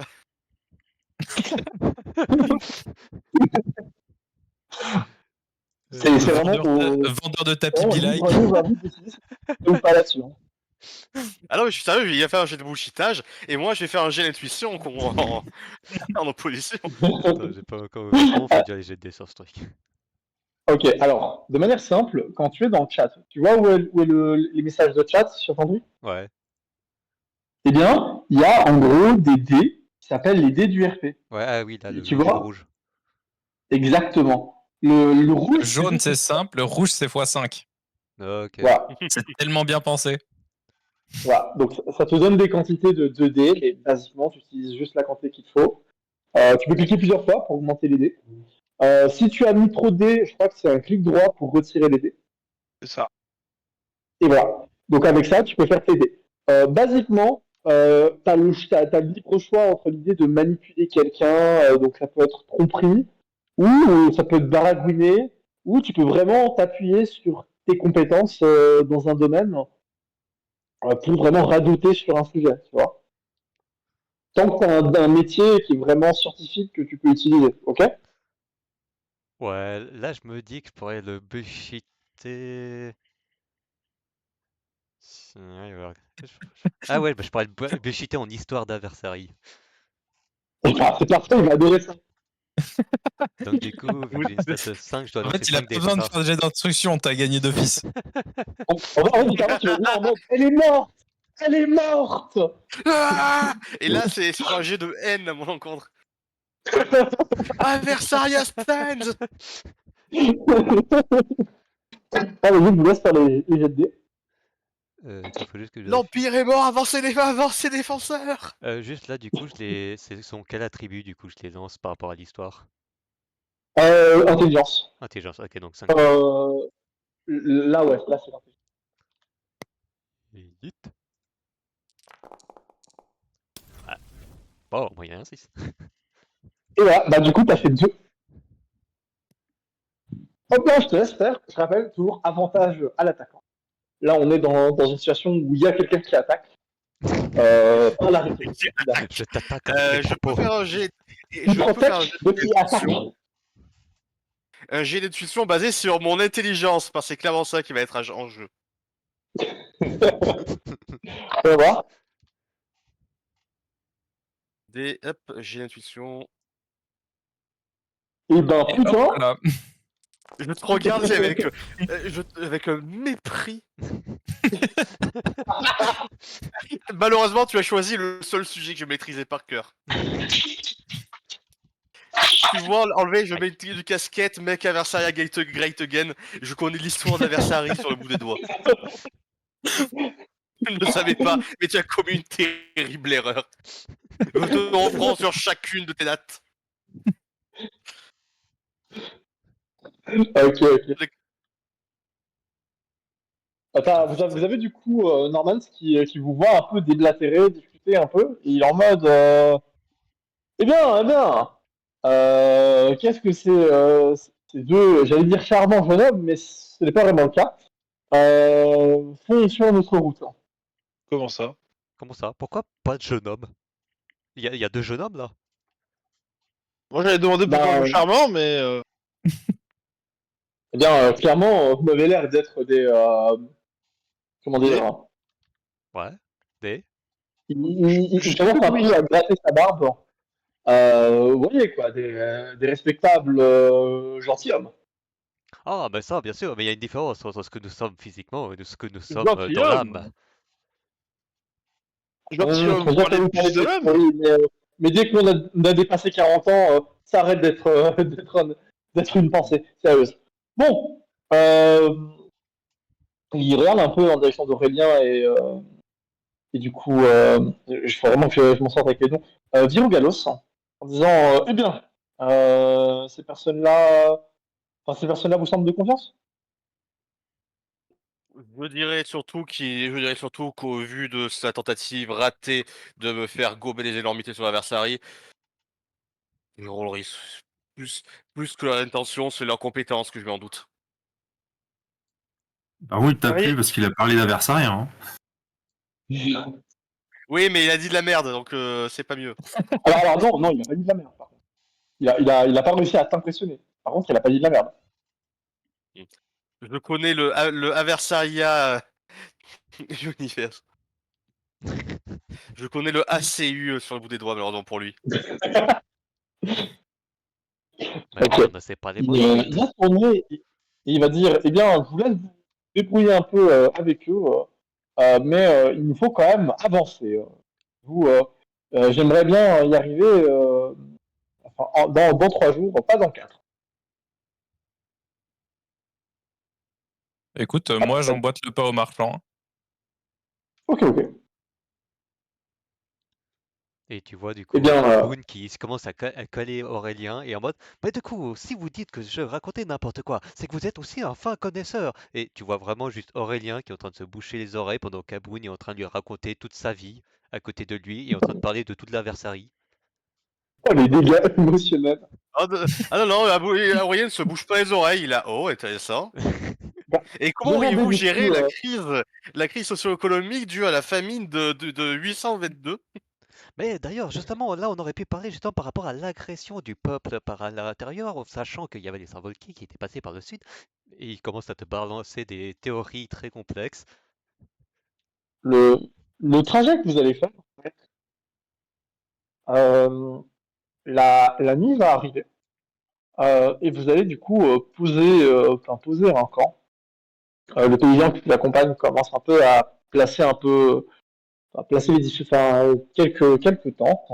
C'est vraiment vendeur de tapis vraiment Be Like. libre à vous de décider si vous ou pas là-dessus. Hein. Ah non, mais je suis sérieux, il va faire un jet de bullshitage, et moi je vais faire un jet d'intuition en opposition. Attends, j'ai pas encore comment on fait déjà les jets de dés sur ce truc. Ok, alors, de manière simple, quand tu es dans le chat, tu vois où est les messages de chat sur ton truc? Ouais, Eh bien, il y a en gros des dés qui s'appellent les dés du RP. ouais, ah oui, là, Et le tu jaune et le vois? rouge. Exactement. Le rouge, Le c'est jaune, juste c'est simple, le rouge, c'est x5. Ok. Voilà. C'est tellement bien pensé. Voilà. Donc, ça te donne des quantités de 2 dés, et basiquement, tu utilises juste la quantité qu'il te faut. Tu peux cliquer plusieurs fois pour augmenter les dés. Si tu as mis trop de dés, je crois que c'est un clic droit pour retirer les dés. C'est ça. Et voilà. Donc avec ça, tu peux faire tes dés. Basiquement, tu as, le libre choix entre l'idée de manipuler quelqu'un, donc ça peut être tromperie, ou ça peut être baragouiner, ou tu peux vraiment t'appuyer sur tes compétences dans un domaine pour vraiment radoter sur un sujet, tu vois. Tant que tu as un métier qui est vraiment scientifique que tu peux utiliser, ok? Ouais, là, je me dis que je pourrais le bullshiter. Ouais, voilà. Ah ouais, bah, je pourrais le bullshiter en histoire d'adversaire. C'est parfait, il va adorer ça. Donc du coup, vu que j'ai une stat de 5, je dois En lancer fait, il a 5 pas dés, c'est besoin de ça? faire le jet d'instruction, t'as gagné d'office. Littéralement, tu vas venir en mode elle est morte! Elle est morte! Ah, et là, c'est sur un jet de haine à mon encontre. Adversaria stands! Ah, mais je vous laisse faire les jets de dés. Attends, faut juste que je vérifie. L'Empire est mort avant ses défenseurs! Juste là, du coup, c'est son quel attribut, du coup, je les lance par rapport à l'histoire? Intelligence. Intelligence, ok, donc 5 dés. Là, ouais, là, c'est l'intelligence. Et vite. Ah, bon, moyen 6. Et voilà, bah du coup, t'as fait 2. Hop là, je te laisse faire. Je rappelle, toujours avantage à l'attaquant. Là, on est dans une situation où il y a quelqu'un qui attaque. Pas la réponse. Je t'attaque avec mes Je peux propos. faire un jet. Il Je peux faire un jet protège de qui attaque. d'intuition. Un jet d'intuition basé sur mon intelligence, parce que c'est clairement ça qui va être en jeu. On va voir. Hop, jet d'intuition. Et ben, Et hop putain, là. Je te regarde c'est avec un mépris. Malheureusement, tu as choisi le seul sujet que je maîtrisais par cœur. Tu vois, enlever, je mets une casquette, mec, Adversaria Great Again. Je connais l'histoire d'Adversary sur le bout des doigts. Je ne le savais pas, mais tu as commis une terrible erreur. Je te reprends sur chacune de tes dates. ok. Attends, vous avez du coup Norman qui vous voit un peu déblatérer, discuter un peu, et il est en mode eh bien, qu'est-ce que ces deux, j'allais dire charmants jeunes hommes, mais ce n'est pas vraiment le cas, font sur notre route. Comment ça? Comment ça? Pourquoi pas de jeune homme? Il y a 2 jeunes hommes là? Moi, j'avais demandé pourquoi Bah, un charmant, mais eh bien, clairement, vous m'avez l'air d'être des... comment des- dire? Ouais. Des. Il je sais plus commence un comment il peu à gratter sa barbe. Vous voyez, quoi, des respectables gentilshommes. Ah, ben ça, bien sûr, mais il y a une différence entre ce que nous sommes physiquement et de ce que nous sommes dans gentilhomme. l'âme. Gentilhomme, Très vous bien parlez que vous plus parlez de de l'homme? oui, mais dès on a dépassé 40 ans, ça arrête d'être d'être une pensée sérieuse. Bon, il regarde un peu en direction d'Aurélien et du coup, il faut vraiment que je m'en sorte avec les noms. Virugalos, en disant eh bien, ces personnes-là, enfin, ces personnes-là vous semblent de confiance? Je dirais surtout qu'au vu de sa tentative ratée de me faire gober les énormités sur l'adversaire, je risque plus, plus que leur intention, c'est leur compétence que je mets en doute. Par contre, il t'a Oui. plu parce qu'il a parlé d'adversaire, hein. Oui, mais il a dit de la merde, donc c'est pas mieux. Alors non, non, il a pas dit de la merde, par contre. Il a pas réussi à t'impressionner. Par contre, il a pas dit de la merde. Je connais le Aversaria Universe. Je connais le ACU sur le bout des doigts, malheureusement pour lui. Maintenant, Ok. on ne sait pas les mots de Il va l'autre. se tourner et il va dire, eh bien, je vous laisse vous débrouiller un peu avec eux, mais il nous faut quand même avancer. Vous, j'aimerais bien y arriver enfin, dans 3 jours, pas dans 4. Écoute, moi j'emboîte le pas au marchand. Ok, ok. Et tu vois du Eh coup bien, Haboun qui commence à coller Aurélien et en mode mais du coup si vous dites que je racontais n'importe quoi c'est que vous êtes aussi un fin connaisseur et tu vois vraiment juste Aurélien qui est en train de se boucher les oreilles pendant qu'Haboun est en train de lui raconter toute sa vie à côté de lui et en train de parler de toute l'adversarie. oh, les dégâts émotionnels. Ah non, non, Aurélien ne se bouge pas les oreilles, il a... Oh, intéressant. Bah, Et comment demandez auriez-vous du géré coup, la crise socio-économique due à la famine de 822? Mais d'ailleurs justement là on aurait pu parler justement par rapport à l'agression du peuple par l'intérieur en sachant qu'il y avait les Involkis qui étaient passés par le sud et il commence à te balancer des théories très complexes. le, le trajet que vous allez faire, en fait, euh, la nuit va arriver. Et vous allez du coup poser un camp. Le paysan qui l'accompagne commence un peu à placer enfin, quelques tentes.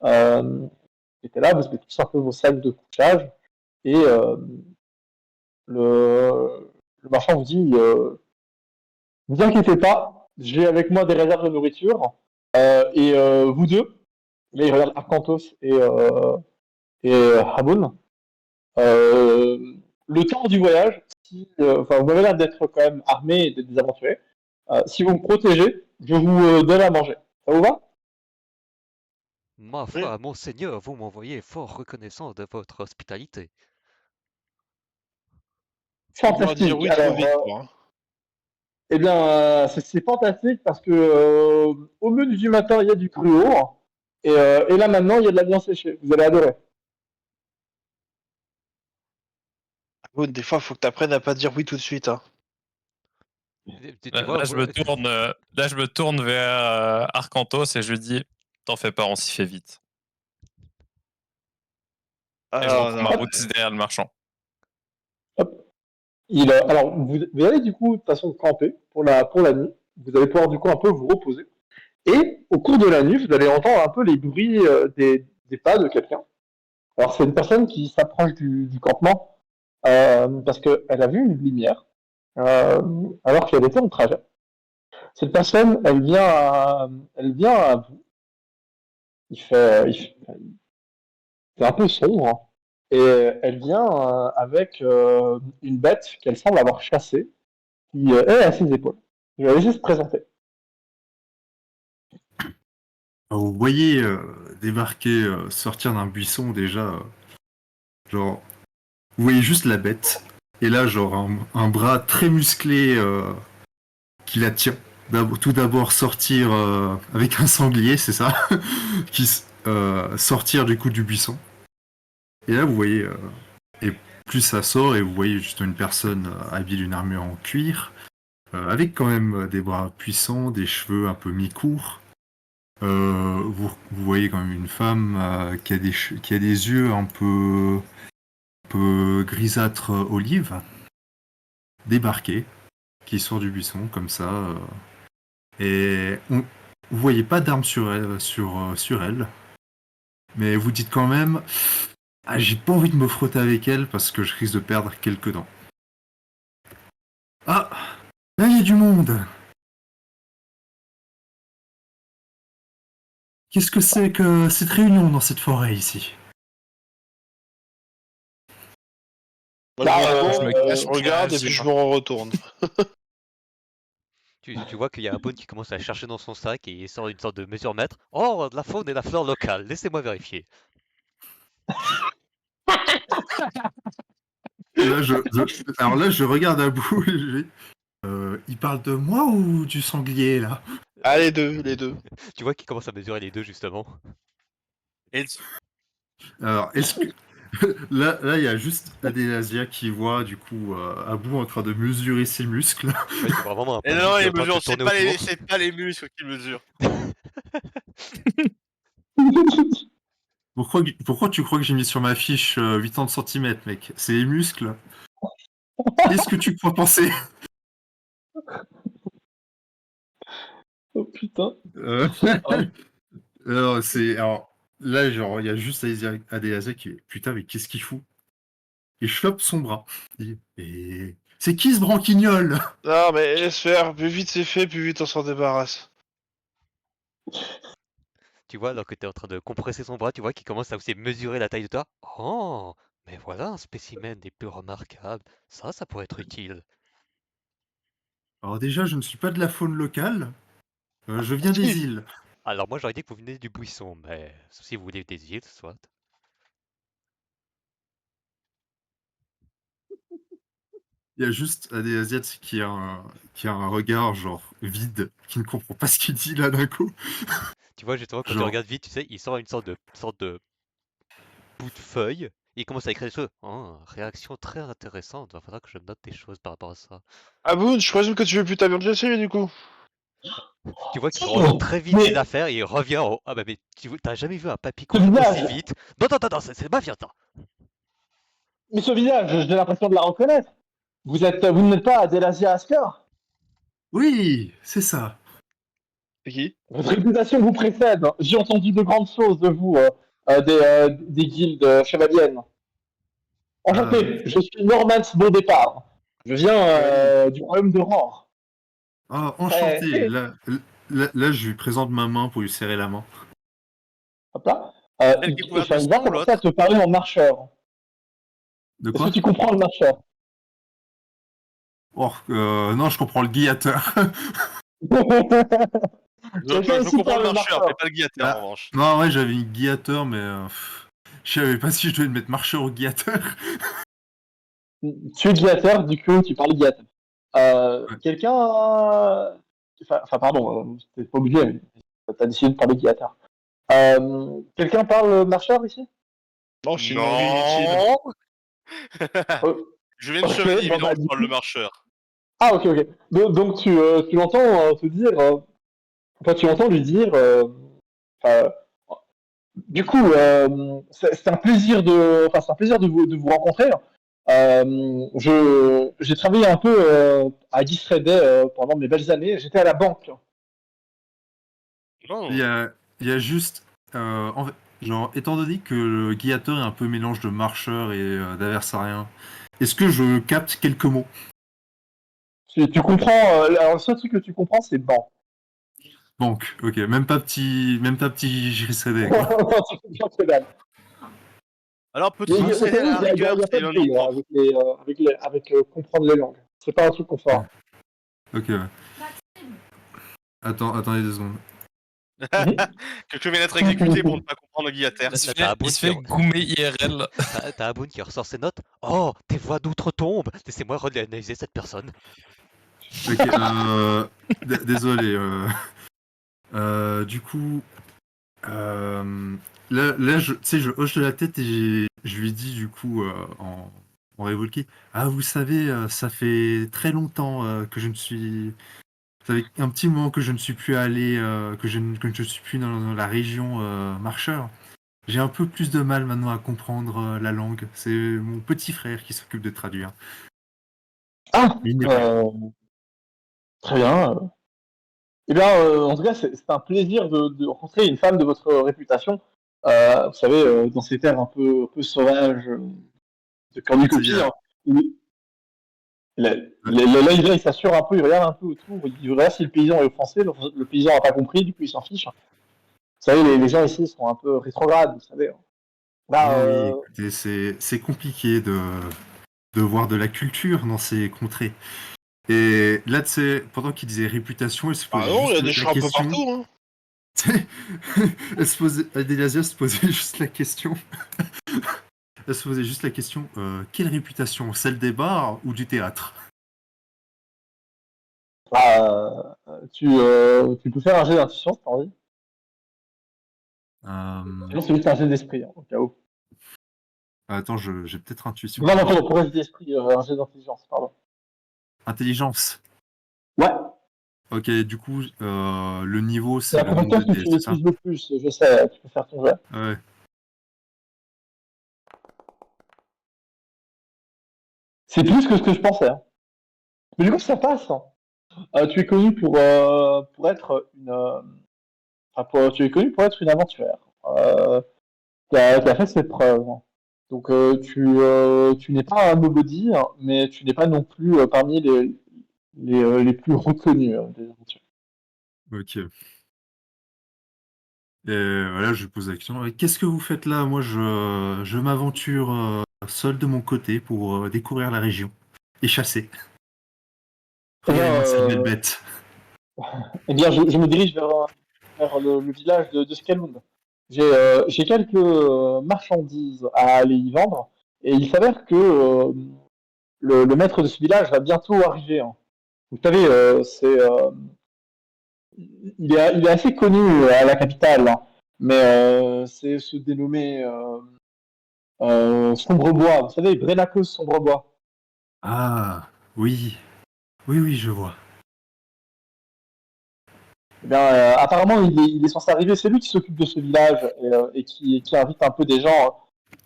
Euh, et là, vous mettez tous un peu vos sacs de couchage et le marchand vous dit ne vous inquiétez pas, j'ai avec moi des réserves de nourriture et vous deux, là il regarde Arcantos et Hamoun. Euh, le temps du voyage, si, enfin, vous avez l'air d'être quand même armé et d'être des aventuriers. Si vous me protégez, je vous donne à manger. Ça vous va? Ma Oui. foi, monseigneur, vous m'envoyez fort reconnaissant de votre hospitalité. Faut pas dire Fantastique. oui trop Alors, vite, quoi, hein. eh bien, c'est fantastique parce que au menu du matin, il y a du cruau. Et là, maintenant, il y a de la viande séchée. Vous allez adorer. Bon, des fois, faut que t'apprennes à pas dire oui tout de suite, hein. Tu vois, Là, je me tourne vers Arcantos et je lui dis, t'en fais pas, on s'y fait vite. Et je Ah reprends ma non. route derrière le marchand. Hop. Alors, vous allez du coup, de toute façon, camper pour la nuit. Vous allez pouvoir du coup un peu vous reposer. Et au cours de la nuit, vous allez entendre un peu les bruits des pas de quelqu'un. Alors, c'est une personne qui s'approche du campement parce qu'elle a vu une lumière euh, alors qu'elle était en trajet. Cette personne, elle vient à vous. C'est un peu sombre, hein. Et elle vient avec une bête qu'elle semble avoir chassée, qui est à ses épaules. Je vais laisser se présenter. Alors, vous voyez débarquer, sortir d'un buisson déjà, genre, vous voyez juste la bête, et là, genre, un bras très musclé qui la tient. Tout d'abord sortir avec un sanglier, c'est ça, sortir du coup du buisson. Et là, vous voyez, et plus ça sort, et vous voyez juste une personne habillée d'une armure en cuir, avec quand même des bras puissants, des cheveux un peu mi-courts. Vous voyez quand même une femme qui a des yeux un peu grisâtre olive, débarquer, qui sort du buisson comme ça. Et vous voyez pas d'armes sur elle, mais vous dites quand même, ah, j'ai pas envie de me frotter avec elle parce que je risque de perdre quelques dents. Ah, là il y a du monde. Qu'est-ce que c'est que cette réunion dans cette forêt ici? Moi, Bah, je je me réponds, cache je regarde et puis je me retourne. Tu vois qu'il y a un Boone qui commence à chercher dans son sac et il sort une sorte de mesure-mètre. Oh, de la faune et de la flore locale, laissez-moi vérifier. Là, alors là, je regarde à bout et je dis, il parle de moi ou du sanglier là? Ah, les deux, les deux. Tu vois qu'il commence à mesurer les deux justement. Et Alors, est-ce que là, il y a juste Adelasia qui voit du coup Abou en train de mesurer ses muscles. Ouais, tu vois vraiment un Et point de non, vue qui est les en train de mesures, se tourner autour. c'est pas les muscles qui mesurent. Pourquoi tu crois que j'ai mis sur ma fiche 80 cm, mec? C'est les muscles. Qu'est-ce que tu crois penser? Oh putain. Euh, alors, là, genre, il y a juste Adelasia qui est putain, mais qu'est-ce qu'il fout? Il chope son bras. Et c'est qui ce branquignol? Non, mais laisse faire. Plus vite c'est fait, plus vite on s'en débarrasse. Tu vois, alors que tu es en train de compresser son bras, tu vois qu'il commence à aussi mesurer la taille de toi. Oh, mais voilà un spécimen des plus remarquables. Ça pourrait être utile. Alors déjà, je ne suis pas de la faune locale. Je viens des îles. Alors moi j'aurais dit que vous venez du buisson, mais si vous voulez des îles, soit. Il y a juste des Asiates qui a un regard genre vide, qui ne comprend pas ce qu'il dit là d'un coup. Tu vois justement quand tu Genre, regardes vite, tu sais, il sort une sorte de bout de feuille, et il commence à écrire des choses. Oh, réaction très intéressante, il va falloir que je note des choses par rapport à ça. Ah Boone, je présume que tu veux plus ta viande série du coup. Tu vois qu'il range très vite Mais- ses affaires et il revient en haut. Ah bah mais t'as jamais vu un papy Ce courir aussi visage, vite? Non, non, non, non, c'est ma viande, ça. mais ce visage, j'ai l'impression de la reconnaître. Vous n'êtes pas Adelasia Asker. oui, c'est ça. C'est qui? Votre réputation vous précède. J'ai entendu de grandes choses de vous, des guildes chevaliennes. Enchanté, je suis Norman Beaudépart. Je viens du royaume de Ror. Ah, enchanté. Là, je lui présente ma main pour lui serrer la main. Hop là. Celle qui est couverte de Il va sang ou commencer à l'autre? te parler en marcheur. De Est-ce quoi? que tu comprends le marcheur? Oh, non, je comprends le guillateur. Quelqu'un Je ici comprends parle le le marcheur, marcheur. mais pas le guillateur Ah. en revanche. Non, ouais, j'avais une guillateur, mais je savais pas si je devais le mettre marcheur ou guillateur. Tu es guillateur, du coup, tu parles guillateur. Ouais. Quelqu'un. Enfin, pardon, t'es pas obligé, mais t'as décidé de parler guillateur. Quelqu'un parle marcheur ici? Non, je suis une longue inutile. Non. Euh, Je viens de Ok, Chevalier, bon, évidemment, bah, je du parle coup- le marcheur. Ah, ok. Donc tu l'entends te dire. Enfin, tu l'entends lui dire. Euh, du coup, c'est un plaisir de vous rencontrer. J'ai travaillé un peu à Gisredet pendant mes belles années. J'étais à la banque. Non. Il y a juste, en fait, genre, étant donné que le guillateur est un peu mélange de marcheur et d'adversarien, est-ce que je capte quelques mots? Tu comprends. Alors, le seul truc que tu comprends, c'est banque. Donc, ok, même pas petit JCD, quoi. Tu comprends que dalle. Alors, Il petit y a c'est à la il y a rigueur, pas c'est de l'un bruit entend. avec comprendre les langues. C'est pas un truc qu'on fera. Ok, ouais. Attendez 2 secondes. Quelqu'un vient d'être exécuté pour ne pas comprendre le guillateur. Il se fait goumer IRL. T'as un Boone qui ressort ses notes. Oh, tes voix d'outre-tombe. Laissez-moi réanalyser cette personne. Ok, désolé. Du coup, là, tu sais, je hoche de la tête et je lui dis du coup en révolqué, ah vous savez, ça fait très longtemps que je ne suis, ça fait un petit moment que je ne suis plus allé, que je ne suis plus dans la région marcheur. J'ai un peu plus de mal maintenant à comprendre la langue. C'est mon petit frère qui s'occupe de traduire. Ah, Il n'est pas là. très bien. Eh bien, en tout cas, c'est un plaisir de rencontrer une femme de votre réputation. Vous savez, dans ces terres un peu sauvages, de cornucopie, C'est-à-dire, hein, où là, il s'assure un peu, il regarde un peu autour, il regarde si le paysan est offensé, le paysan n'a pas compris, du coup, il s'en fiche. Vous savez, les gens ici sont un peu rétrogrades, vous savez. Là, oh oui, écoutez, c'est compliqué de voir de la culture dans ces contrées. Et là, tu sais, pendant qu'il disait réputation, il se Ah posait non, il y a juste des la champs un peu question. partout. Hein. Adélasia se posait juste la question. Elle se posait juste la question, quelle réputation? Celle des bars ou du théâtre? tu peux faire un jet d'intuition, si t'as envie. Euh, Sinon, c'est juste un jet d'esprit, hein, au cas où. Attends, j'ai peut-être intuition. Non, pardon, pour jet d'esprit, un jet d'intelligence, pardon. Intelligence. Ouais, Ok, du coup, le niveau, c'est c'est la le nombre de compétence que dés, tu c'est ça? maîtrises le plus, je sais, tu peux faire ton jet. Ouais. C'est plus que ce que je pensais. Hein. Mais du coup, ça passe. Hein. Tu es connu pour être une, tu es connu pour être une aventurière. Tu as fait ses preuves. Hein. Donc, tu n'es pas un nobody, hein, mais tu n'es pas non plus parmi les plus reconnus des aventuriers. Ok. Et voilà, je lui pose la question. Qu'est-ce que vous faites là? Moi, je m'aventure seul de mon côté pour découvrir la région et chasser. Eh bien, Regardez-moi cette belle bête. je me dirige vers le village de Skalund. J'ai quelques marchandises à aller y vendre, et il s'avère que le maître de ce village va bientôt arriver. Hein. Vous savez, il est assez connu à la capitale, hein, mais c'est ce dénommé Sombrebois. Vous savez, Brenakos Sombrebois. Ah, oui. Oui, oui, je vois. Eh bien, apparemment, il est censé arriver. C'est lui qui s'occupe de ce village et qui invite un peu des gens.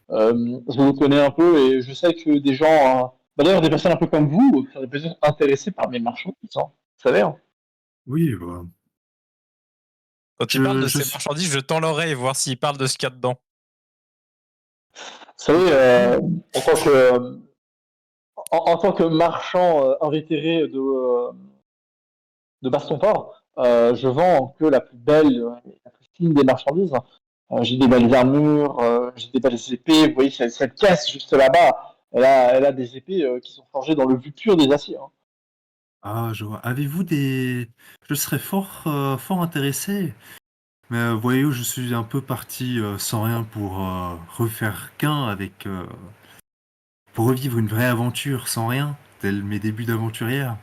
Je vous connais un peu et je sais que des gens, d'ailleurs des personnes un peu comme vous, seraient peut-être intéressées par mes marchandises. Hein. Vous savez. Hein. Oui, bah, Quand il parle de je ses suis... marchandises, je tends l'oreille voir s'il parle de ce qu'il y a dedans. Vous savez, en tant que en tant que marchand invétéré de Bastonport, je vends que la plus belle, la plus fine des marchandises. J'ai des belles armures, j'ai des belles épées. Vous voyez, cette caisse juste là-bas, elle a des épées qui sont forgées dans le plus pur des aciers. Hein. Ah, je vois. Avez-vous des... Je serais fort intéressé. Mais voyez-vous, je suis un peu parti sans rien pour refaire qu'un avec... pour revivre une vraie aventure sans rien, tel mes débuts d'aventurière.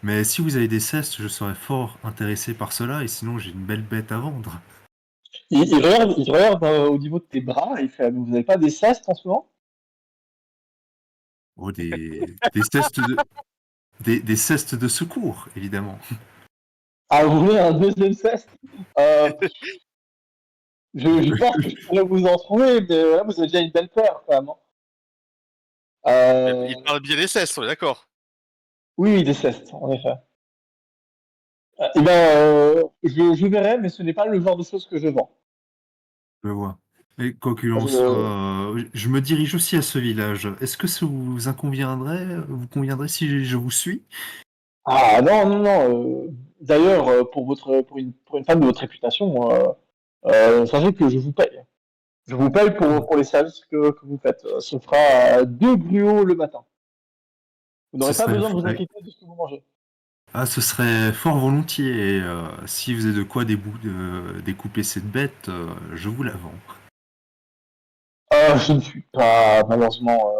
Mais si vous avez des cestes, je serais fort intéressé par cela, et sinon j'ai une belle bête à vendre. Il regarde au niveau de tes bras, il fait, vous n'avez pas des cestes en ce moment? Oh, des cestes des cestes de secours, évidemment. Ah, vous voulez un deuxième ceste? Euh, je pense que je pourrais vous en trouver, mais là, vous avez déjà une belle paire, quand même. Hein. Il parle bien des cesses, on est d'accord. Oui, oui, des cestes, en effet. Eh ben, je verrai, mais ce n'est pas le genre de choses que je vends. Je vois. Et quoi qu'il en Je- soit, je me dirige aussi à ce village. Est-ce que ça vous conviendrait si je vous suis? Ah non, non, non. D'ailleurs, pour une femme de votre réputation, sachez que je vous paye. Je vous paye pour les services que vous faites. Ce sera 2 gruots le matin. Vous Ce n'aurez pas serait, besoin de vous inquiéter de ce que vous mangez. ce serait fort volontiers. Et, si vous avez de quoi découper cette bête, je vous la vends. Je ne suis pas malheureusement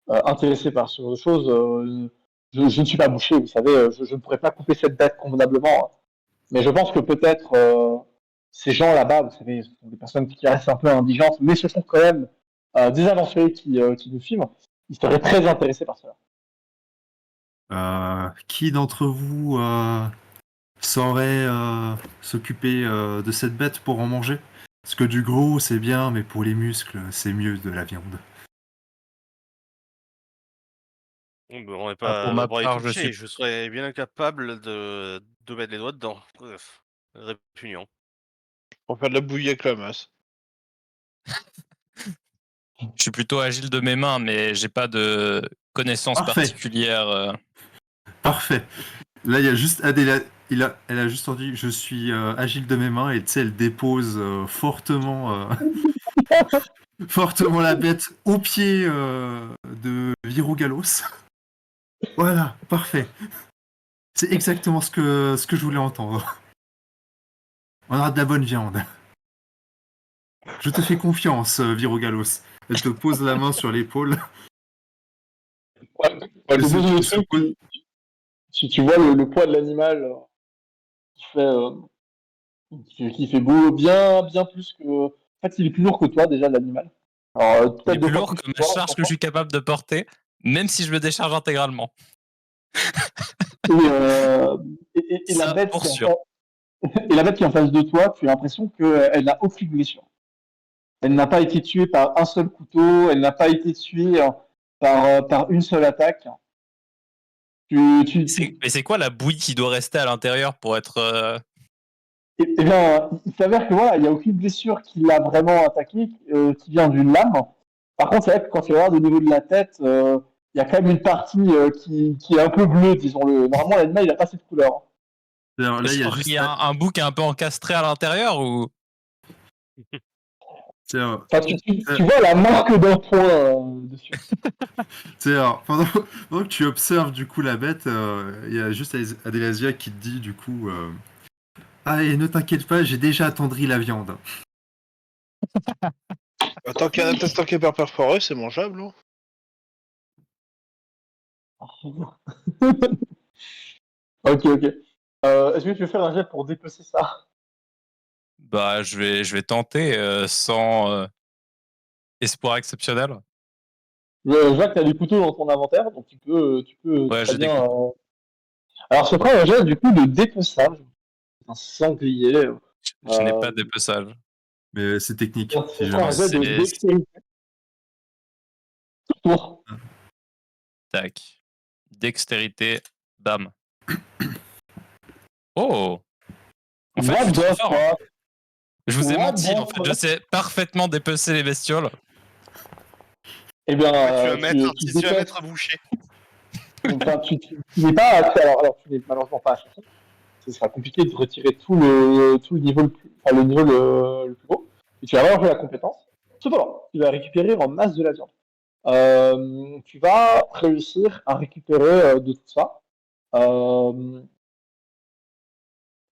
intéressé par ce genre de choses. Je ne suis pas boucher, vous savez. Je ne pourrais pas couper cette bête convenablement. Hein. Mais je pense que peut-être ces gens là-bas, vous savez, ce sont des personnes qui restent un peu indigentes, mais ce sont quand même des aventuriers qui nous suivent, ils seraient très intéressés par cela. Qui d'entre vous saurait s'occuper de cette bête pour en manger? Parce que du gros, c'est bien, mais pour les muscles, c'est mieux de la viande. On n'est Pour pas ma pour y part, toucher, je serais bien incapable de mettre les doigts dedans. Bref, répugnant. Pour faire de la bouillie avec la masse. je suis plutôt agile de mes mains, mais j'ai pas de connaissances Parfait. particulières. Parfait. Là, il y a juste Adéla. Elle a juste dit je suis agile de mes mains et tu sais, elle dépose fortement, fortement la bête au pied de Virugalos. Voilà, parfait. C'est exactement ce que je voulais entendre. On aura de la bonne viande. Je te fais confiance, Virugalos. Elle te pose la main sur l'épaule. Ouais, Elle je te se- pose le elle se truc, pose- si tu vois le poids de l'animal qui fait, qui fait beau, bien plus que. En fait, il est plus lourd que toi déjà, l'animal. Alors, Il est peut-être deux plus fois lourd plus que ma toi, charge que je suis capable de porter, même si je me décharge intégralement. Et, et la Ça, bête pour qui est en sûr. et la bête qui est en face de toi, tu as l'impression qu'elle n'a aucune blessure. Elle n'a pas été tuée par un seul couteau, elle n'a pas été tuée par une seule attaque. Mais c'est quoi la bouillie qui doit rester à l'intérieur pour être... Eh bien, il s'avère que voilà, il n'y a aucune blessure qui l'a vraiment attaqué, qui vient d'une lame. Par contre, c'est vrai que quand tu regardes au niveau de la tête, il y a quand même une partie qui est un peu bleue, disons-le. Normalement, l'animal, il n'a pas cette couleur. Alors là, il y a Genre, juste. il y a un bout qui est un peu encastré à l'intérieur ou... Enfin, tu vois la marque d'un point dessus. Alors, pendant que tu observes du coup la bête, il y a juste Adélasia qui te dit du coup ah, et ne t'inquiète pas, j'ai déjà attendri la viande. Tant qu'il y a un intestin qui est pas perforé, c'est mangeable. Hein. Ok, ok. Est-ce que tu veux faire un jet pour dépecer ça? Bah, je vais tenter sans espoir exceptionnel. Je vois que tu as des couteaux dans ton inventaire, donc tu peux Ouais, très j'ai des bien. couteaux. Alors, ce sera un jet du coup de dépeçage. Un sanglier. Je n'ai pas d'épeçage. Mais c'est technique, Ce si sera un jamais. jet de C'est- dextérité. Tour. Tac. Dextérité, bam. Oh! En fait, je suis What trop the fort. Hein. fuck? Je vous ai What menti, the en fait, je fuck? sais parfaitement dépecer les bestioles. Eh bien, Tu vas mettre un tu tissu à dépeces. mettre à boucher. Enfin, tu n'es pas. Alors, tu n'es malheureusement pas à chercher. Ce sera compliqué de retirer tout le niveau le niveau le plus haut. Et tu vas avoir joué la compétence. Cependant, tu vas récupérer en masse de la viande. Tu vas réussir à récupérer de tout ça.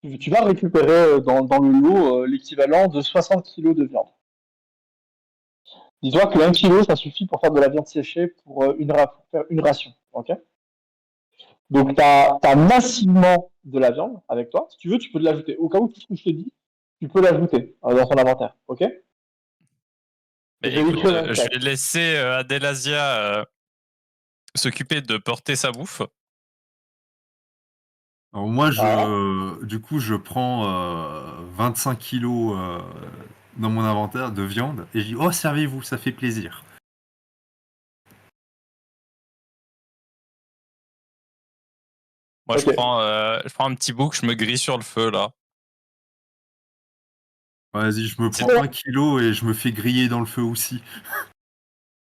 Tu vas récupérer dans le lot l'équivalent de 60 kilos de viande. Dis-toi que 1 kilo, ça suffit pour faire de la viande séchée pour faire une ration. Okay, donc, tu as massivement de la viande avec toi. Si tu veux, tu peux l'ajouter. Au cas où tout ce que je te dis, tu peux l'ajouter dans ton inventaire. Ok. Je Mais vais écoute, l'écrire dans le je chat. vais laisser Adélasia s'occuper de porter sa bouffe. Alors moi, Voilà. du coup, je prends 25 kilos dans mon inventaire de viande et je dis oh servez-vous, ça fait plaisir. Moi, Ok. je prends un petit bout que je me grille sur le feu, là. Vas-y, je me C'est- prends 1 kilo et je me fais griller dans le feu aussi.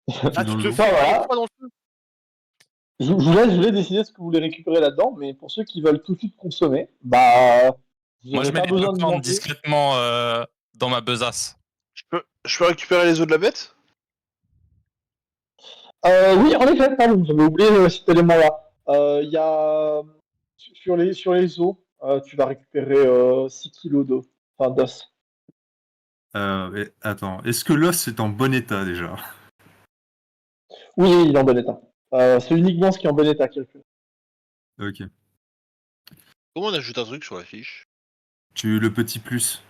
Ah, Puis dans tu te l'eau. fais griller Voilà. toi dans le feu? Je voulais décider ce que vous voulez récupérer là-dedans, mais pour ceux qui veulent tout de suite consommer, bah, vous Moi, n'aurez je mets pas les besoin de popcorn demander. discrètement dans ma besace. Je peux récupérer les os de la bête? Oui, en effet, pardon, j'avais oublié cet élément-là. Il y a sur les os, tu vas récupérer 6 kilos d'eau, enfin d'os. Attends, est-ce que l'os est en bon état déjà? Oui, il est en bon état. C'est uniquement ce qui est en bon état qui est le plus. Ok. Comment on ajoute un truc sur la fiche? Tu le petit plus.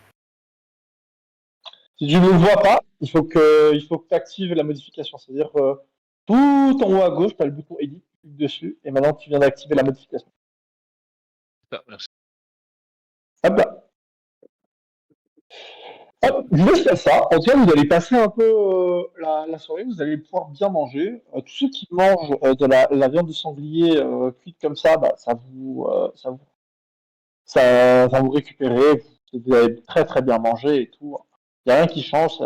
Si tu ne le vois pas, il faut que tu actives la modification. C'est-à-dire tout en haut à gauche, tu as le bouton Edit, tu cliques dessus, et maintenant tu viens d'activer la modification. Ah, merci. Hop là. Hop, je vous laisse faire ça. En tout cas, vous allez passer un peu la soirée, vous allez pouvoir bien manger. Tous ceux qui mangent de la viande de sanglier cuite comme ça, bah, ça va vous récupérer. Vous allez très très bien manger et tout. Il n'y a rien qui change.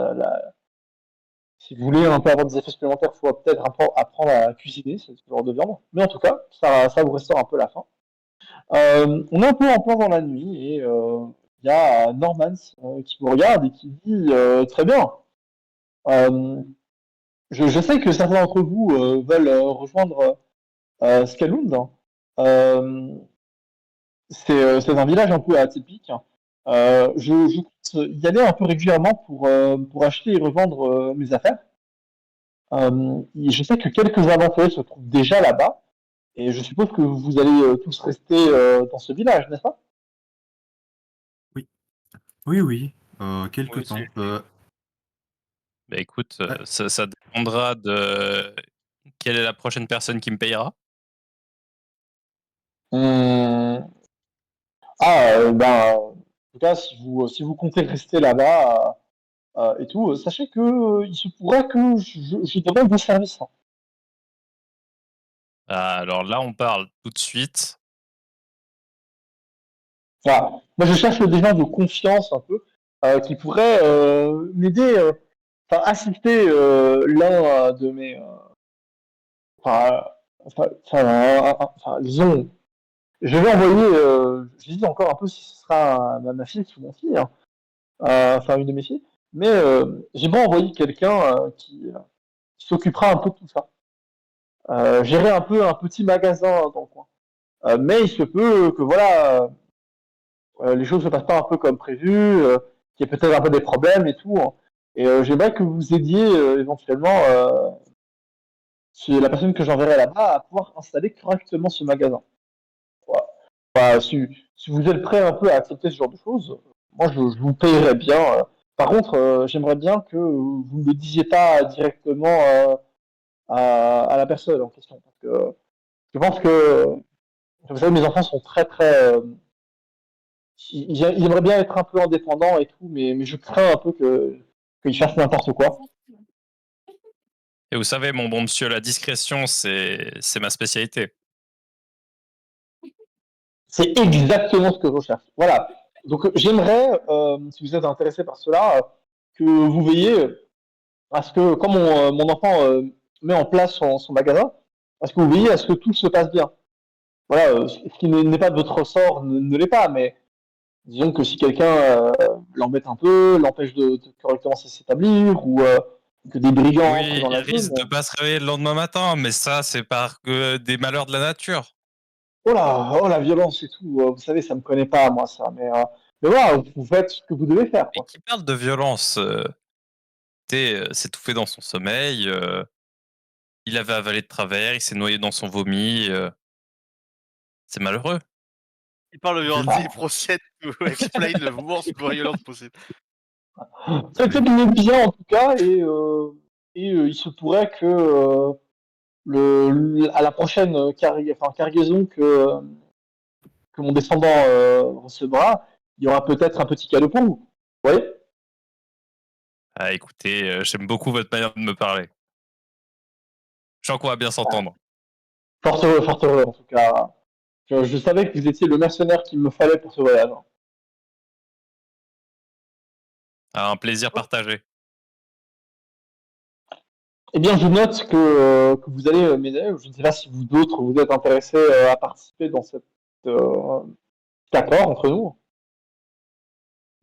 Si vous voulez un peu avoir des effets supplémentaires, il faut peut-être apprendre à cuisiner ce genre de viande. Mais en tout cas, ça vous restaure un peu la faim. On est un peu en plein dans la nuit et il y a Norman qui vous regarde et qui dit très bien. Euh, je sais que certains d'entre vous veulent rejoindre Skalund. Euh, c'est un village un peu atypique. Je compte y aller un peu régulièrement pour acheter et revendre mes affaires. Je sais que quelques aventuriers se trouvent déjà là-bas, et je suppose que vous allez tous rester dans ce village, n'est-ce pas? Oui, oui, oui. Quelque Oui, temps. Bah écoute, Ouais. ça dépendra de quelle est la prochaine personne qui me payera. Hum, ben, en tout cas, si vous comptez rester là-bas et tout, sachez que il se pourrait que je demande vos services, hein. Ah, alors là, on parle tout de suite. Voilà. Moi, je cherche des gens de confiance un peu qui pourraient m'aider, enfin, assister l'un de mes, enfin, disons, je vais envoyer, j'hésite encore un peu si ce sera ma fille ou mon fils, hein, enfin une de mes filles, mais j'aimerais envoyer quelqu'un qui s'occupera un peu de tout ça. Gérer un peu un petit magasin dans le coin. Mais il se peut que voilà, les choses ne se passent pas un peu comme prévu, qu'il y ait peut-être un peu des problèmes et tout, hein. Et j'aimerais que vous aidiez éventuellement la personne que j'enverrai là-bas à pouvoir installer correctement ce magasin. Voilà. Enfin, si vous êtes prêt un peu à accepter ce genre de choses, moi je vous payerais bien. Par contre, j'aimerais bien que vous ne le disiez pas directement à la personne en question. Parce que je pense que, vous savez, mes enfants sont très très. Ils aimeraient bien être un peu indépendants et tout, mais je crains un peu qu'ils fassent n'importe quoi. Et vous savez, mon bon monsieur, la discrétion, c'est ma spécialité. C'est exactement ce que je recherche. Voilà. Donc j'aimerais, si vous êtes intéressé par cela, que vous veilliez à ce que, quand mon enfant met en place son magasin, à ce que vous veilliez à ce que tout se passe bien. Voilà, ce qui n'est pas de votre ressort ne l'est pas, mais disons que si quelqu'un l'embête un peu, l'empêche de correctement s'établir, ou que des brigands entrent Oui, dans il la zone, risque de pas se réveiller le lendemain matin, mais ça, c'est par des malheurs de la nature. oh là, oh la violence et tout, vous savez, ça me connaît pas moi ça, mais voilà, vous faites ce que vous devez faire, Et quoi. qui parle de violence, s'étouffer dans son sommeil, il avait avalé de travers, il s'est noyé dans son vomi, c'est malheureux. Il parle de Je violence, ne Ah. sais. il procède to explain le mouvement le plus violent possible. Faites le bien en tout cas, et il se pourrait que à la prochaine cargaison que mon descendant recevra, il y aura peut-être un petit cadeau pour vous. Vous voyez? Ah écoutez, j'aime beaucoup votre manière de me parler. Je sens qu'on va bien s'entendre. Fort heureux en tout cas. Je savais que vous étiez le mercenaire qu'il me fallait pour ce voyage. Ah, un plaisir partagé. Eh bien, je note que vous allez m'aider. Je ne sais pas si vous d'autres vous êtes intéressés à participer dans euh, cet accord entre nous.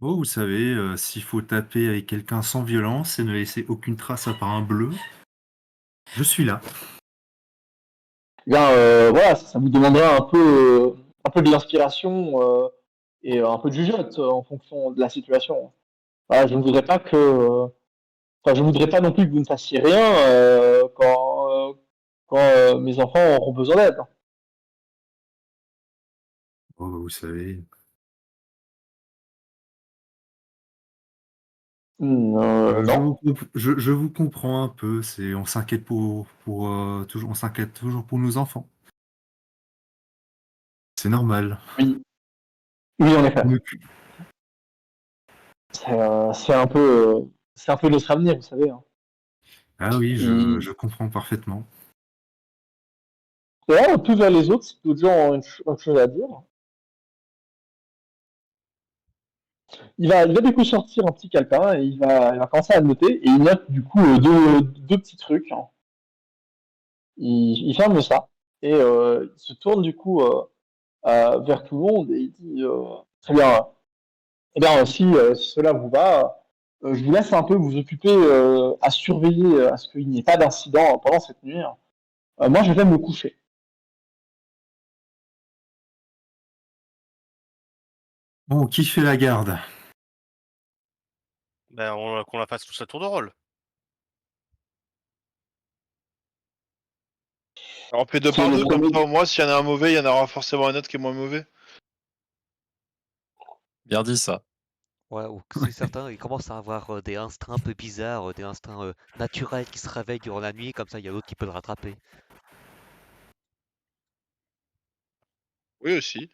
Oh, vous savez, s'il faut taper avec quelqu'un sans violence et ne laisser aucune trace à part un bleu, je suis là. Eh bien, voilà, ça vous demandera un peu de l'inspiration et un peu de jugeote en fonction de la situation. Voilà, je ne voudrais pas enfin, je voudrais pas non plus que vous ne fassiez rien quand mes enfants auront besoin d'aide. Oh, vous savez. Non. Je vous comprends un peu. On s'inquiète toujours, on s'inquiète toujours pour nos enfants. C'est normal. Oui. Oui, en effet. On occupe- C'est un peu, c'est un peu notre avenir, vous savez. Hein. Ah oui, Et- je comprends parfaitement. C'est vrai, plus vers les autres, si d'autres gens ont une chose à dire. Il va du coup sortir un petit calepin et il va commencer à noter et il note du coup deux petits trucs. Hein. Il ferme ça et il se tourne du coup vers tout le monde et il dit très bien. Eh bien, si cela vous va, je vous laisse un peu vous occuper à surveiller à ce qu'il n'y ait pas d'incident pendant cette nuit. Hein. Moi, je vais me coucher. Bon, qui fait la garde? Ben, qu'on la fasse tous à tour de rôle. Alors, on fait deux C'est par le deux, comme premier- ça au moins, s'il y en a un mauvais, il y en aura forcément un autre qui est moins mauvais. Bien dit ça. Ouais, ou que si certains ils commencent à avoir des instincts un peu bizarres, des instincts naturels qui se réveillent durant la nuit, comme ça il y a l'autre qui peut le rattraper. Oui, aussi.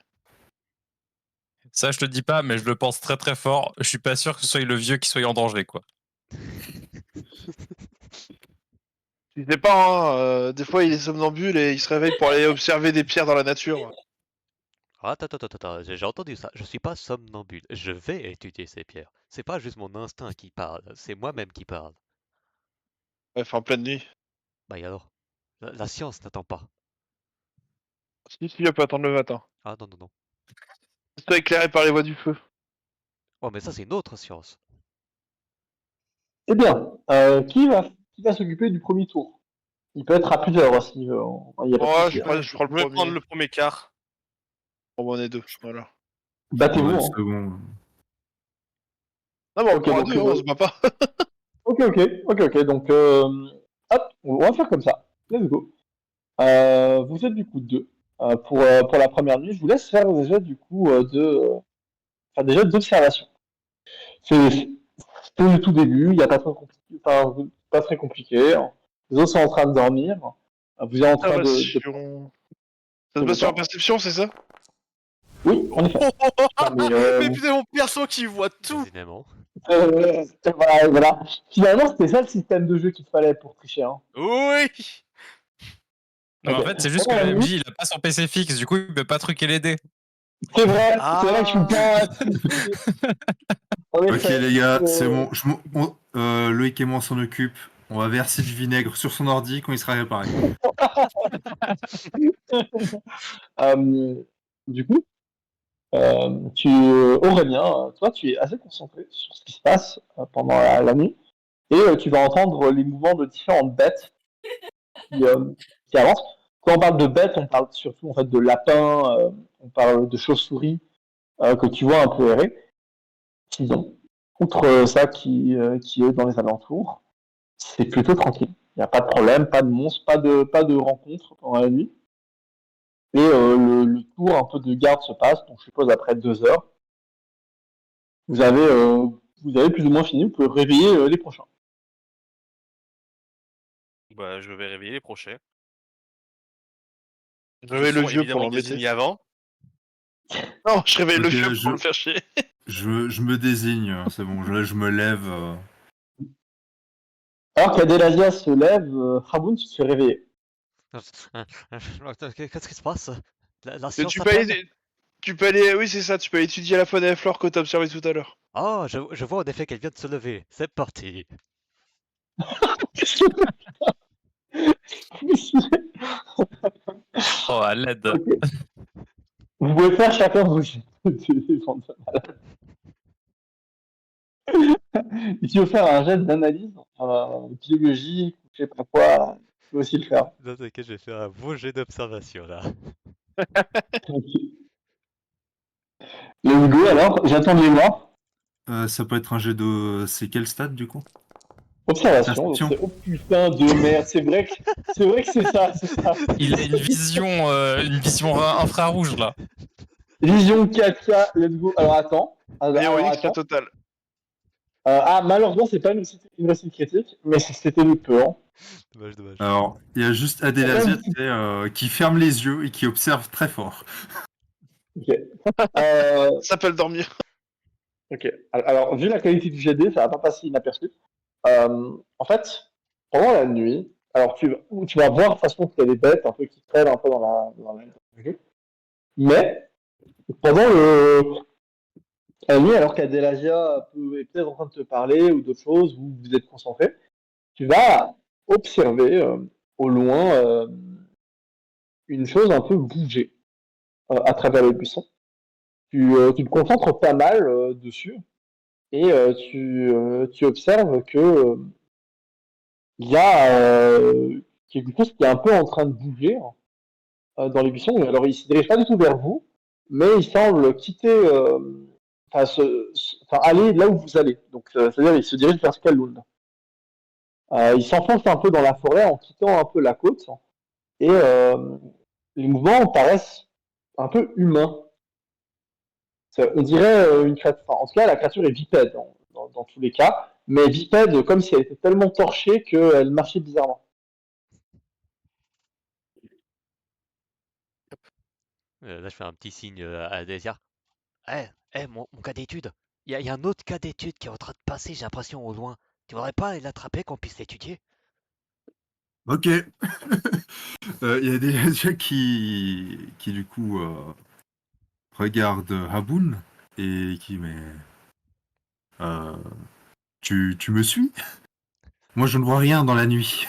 Ça, je te dis pas, mais je le pense très très fort. Je suis pas sûr que ce soit le vieux qui soit en danger, quoi. Tu sais pas, hein, des fois il est somnambule et il se réveille pour aller observer des pierres dans la nature. Ah, attends, j'ai entendu ça. Je suis pas somnambule. Je vais étudier ces pierres. C'est pas juste mon instinct qui parle, c'est moi-même qui parle. Ouais, enfin, en pleine nuit. Bah et alors? La science n'attend pas. Si, elle peut attendre le matin. Ah non. C'est éclairé par les voies du feu. Oh, mais ça c'est une autre science. Eh bien, qui va s'occuper du premier tour? Il peut être à plusieurs aussi. Il n'y a pas de Ouais, souci. je prends le Je vais prendre premier. le premier quart. Bon, on est deux, voilà. Battez-vous. Ouais, Hein. c'est bon. Non, mais on Ok, prend à donc, deux, hein, on se bat pas. ok. Donc, hop, on va faire comme ça. Let's go. Vous êtes du coup deux. Pour la première nuit, je vous laisse faire déjà du coup déjà d'observation. C'est le tout début, il n'y a pas très compliqué, pas très compliqué. Hein. Les autres sont en train de dormir. Vous êtes en train de... Observation. Ça se base sur la perception, c'est ça? Oui, en effet. Mais, Mais putain, mon perso qui voit tout. Décidément. voilà. Finalement, c'était ça le système de jeu qu'il te fallait pour tricher. Hein. Oui. Non, mais Ok. en fait, c'est juste que le MJ, il a pas son PC fixe, du coup, il peut pas truquer les dés. C'est vrai que je suis pas... En Ok effet, les gars, c'est bon. Loïc et moi on s'en occupe. On va verser du vinaigre sur son ordi quand il sera réparé. Du coup, Aurélien, toi, tu es assez concentré sur ce qui se passe pendant la nuit, et tu vas entendre les mouvements de différentes bêtes qui avancent. Quand on parle de bêtes, on parle surtout en fait de lapins, on parle de chauves-souris que tu vois un peu errer. Sinon, outre ça qui est dans les alentours, c'est plutôt tranquille. Il n'y a pas de problème, pas de monstres, pas de rencontres pendant la nuit. Et le tour un peu de garde se passe, donc je suppose après 2 heures. Vous avez plus ou moins fini, vous pouvez réveiller les prochains. Bah, je vais réveiller les prochains. Je réveille le Ils sont vieux pour évidemment l'embêter. désignés avant. Non, je réveille le Ok, vieux pour le faire chier. Je me désigne, hein, c'est bon. Là, je me lève. Alors qu'Adelasia se lève, Raboun, tu te fais réveiller. Qu'est-ce qui se passe? La Mais science tu peux s'appelle? aller... Tu peux aller... Oui, c'est ça, tu peux étudier la faune et la flore que t'as observé tout à l'heure. Oh, je vois en effet qu'elle vient de se lever. C'est parti. Oh, à l'aide. Ok. Vous pouvez faire chacun vos jets de défense malade. Et si vous faire un jet d'analyse, biologie, je sais pas quoi, tu peux aussi le faire. Non, t'inquiète, je vais faire un beau jet d'observation là. Ok. Let's go, alors, j'attends les mois. Ça peut être un jet de. C'est quel stade du coup? Observation, donc Perception. c'est oh putain de merde, c'est vrai que c'est ça. Il a une vision infrarouge, là. Vision 4K, let's go. Alors attends. Allez, Alors, on attends. total. Malheureusement, c'est pas une réussite critique, mais c'était le peu. Hein. Dommage, dommage. Alors, il y a juste Adelasia qui ferme les yeux et qui observe très fort. Ok. Euh, Ça s'appelle dormir. ok. Alors, vu la qualité du GD, ça va pas passer inaperçu. En fait, pendant la nuit, alors tu vas voir de toute façon qu'il y a des bêtes un peu qui traînent un peu dans la jeu. Mais pendant la nuit, alors qu'Adelasia est peut-être en train de te parler ou d'autres choses, où vous êtes concentré, tu vas observer au loin une chose un peu bouger à travers le buisson. Tu te concentres pas mal dessus et tu observes que il y a quelque chose qui est un peu en train de bouger dans les buissons. Alors, il se dirige pas du tout vers vous, mais il semble quitter, aller là où vous allez. Donc, c'est-à-dire, il se dirige vers Skalund. Il s'enfonce un peu dans la forêt en quittant un peu la côte, et les mouvements paraissent un peu humains. On dirait une créature. En tout cas, la créature est bipède dans tous les cas, mais bipède comme si elle était tellement torchée qu'elle marchait bizarrement. Là, je fais un petit signe à Desia. Mon cas d'étude. Il y a un autre cas d'étude qui est en train de passer, j'ai l'impression, au loin. Tu voudrais pas aller l'attraper, qu'on puisse l'étudier? Ok. Il y a Adelasia qui du coup regarde Haboun et qui tu me suis? Moi je ne vois rien dans la nuit.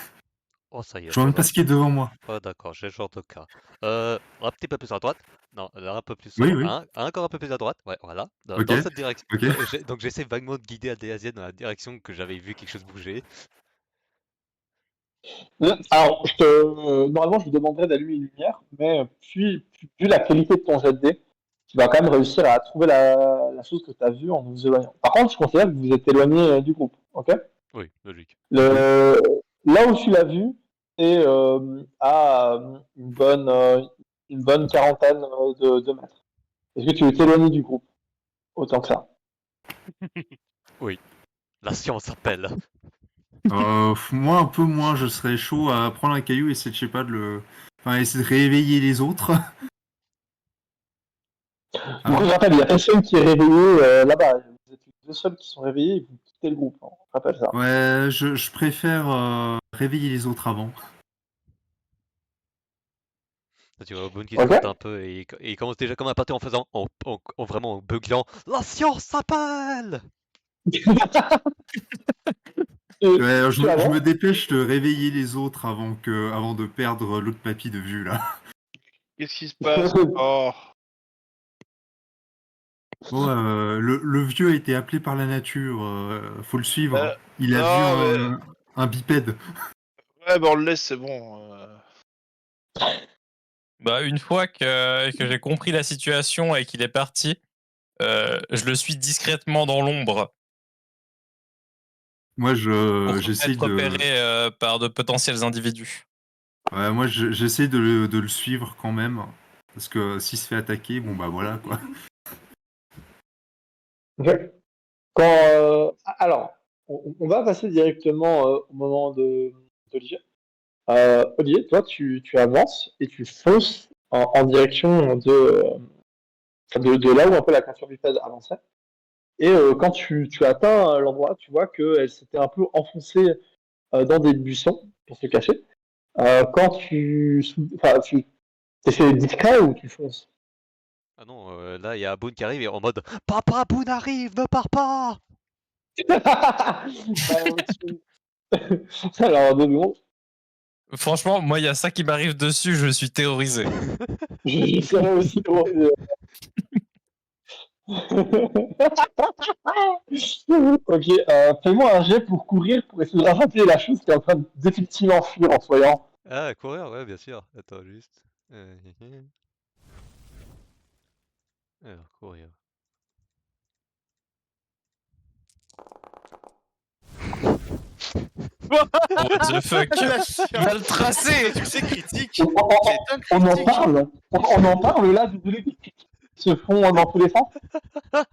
Oh, ça y est, Je vois même pas ce qui est devant moi. Oh, d'accord, j'ai le genre de cas. Un petit peu plus à droite. Non, là, un peu plus Oui, oui. encore un peu plus à droite. Ouais, voilà. Dans Ok, cette direction. ok. Donc j'essaie vaguement de guider Adéasienne dans la direction que j'avais vu quelque chose bouger. Alors, normalement, je vous demanderais d'allumer une lumière, mais vu la qualité de ton jet de dés, tu vas quand même réussir à trouver la chose que tu as vue en vous éloignant. Par contre, je considère que vous êtes éloigné du groupe. Ok. Oui, logique. Là où tu l'as vu, c'est à une bonne quarantaine de mètres. Est-ce que tu es éloigné du groupe autant que ça? Oui, la science appelle. Moi un peu moins, je serais chaud à prendre un caillou et essayer, je sais pas, essayer de réveiller les autres. Du coup, je rappelle, il y a personne qui est réveillé là-bas. Vous êtes les deux seuls qui sont réveillés et vous quittez le groupe. Hein. Je rappelle ça. Ouais, je préfère réveiller les autres avant. Tu vois Boone qui Ok. trotte un peu et il commence déjà comme un pâté en faisant, en vraiment beuglant. La science s'appelle! Ouais, je avant me dépêche de réveiller les autres avant de perdre l'autre papy de vue là. Qu'est-ce qui se passe? Oh. Bon, le vieux a été appelé par la nature, faut le suivre. Il a non, vu un bipède. Ouais, bah on le laisse, c'est bon. Bah, une fois que j'ai compris la situation et qu'il est parti, je le suis discrètement dans l'ombre Moi, pour j'essaie être de. repéré par de potentiels individus. Ouais, moi, j'essaie de le suivre quand même. Parce que s'il se fait attaquer, bon bah voilà quoi. Alors, on va passer directement au moment d'Olivier. Olivier, toi, tu avances et tu fonces en direction de là où un peu la créature bipède avançait. Et quand tu atteins l'endroit, tu vois qu'elle s'était un peu enfoncée dans des buissons pour se cacher. Quand tu essaies d'être discret ou tu fonces? Ah non, là il y a Boone qui arrive et en mode Papa, Boone arrive, ne pars pas! Alors, 2 secondes. Franchement, moi, il y a ça qui m'arrive dessus, je suis terrorisé. Je serais aussi drôle. Ok, fais-moi un jet pour courir pour essayer de rattraper la chose qui est en train d'effectivement fuir en soyant. Ah, courir, ouais, bien sûr. Attends, juste. Alors, courir. What the fuck? Mal tracé! C'est critique. On en parle là, désolé, qui se font dans tous les sens.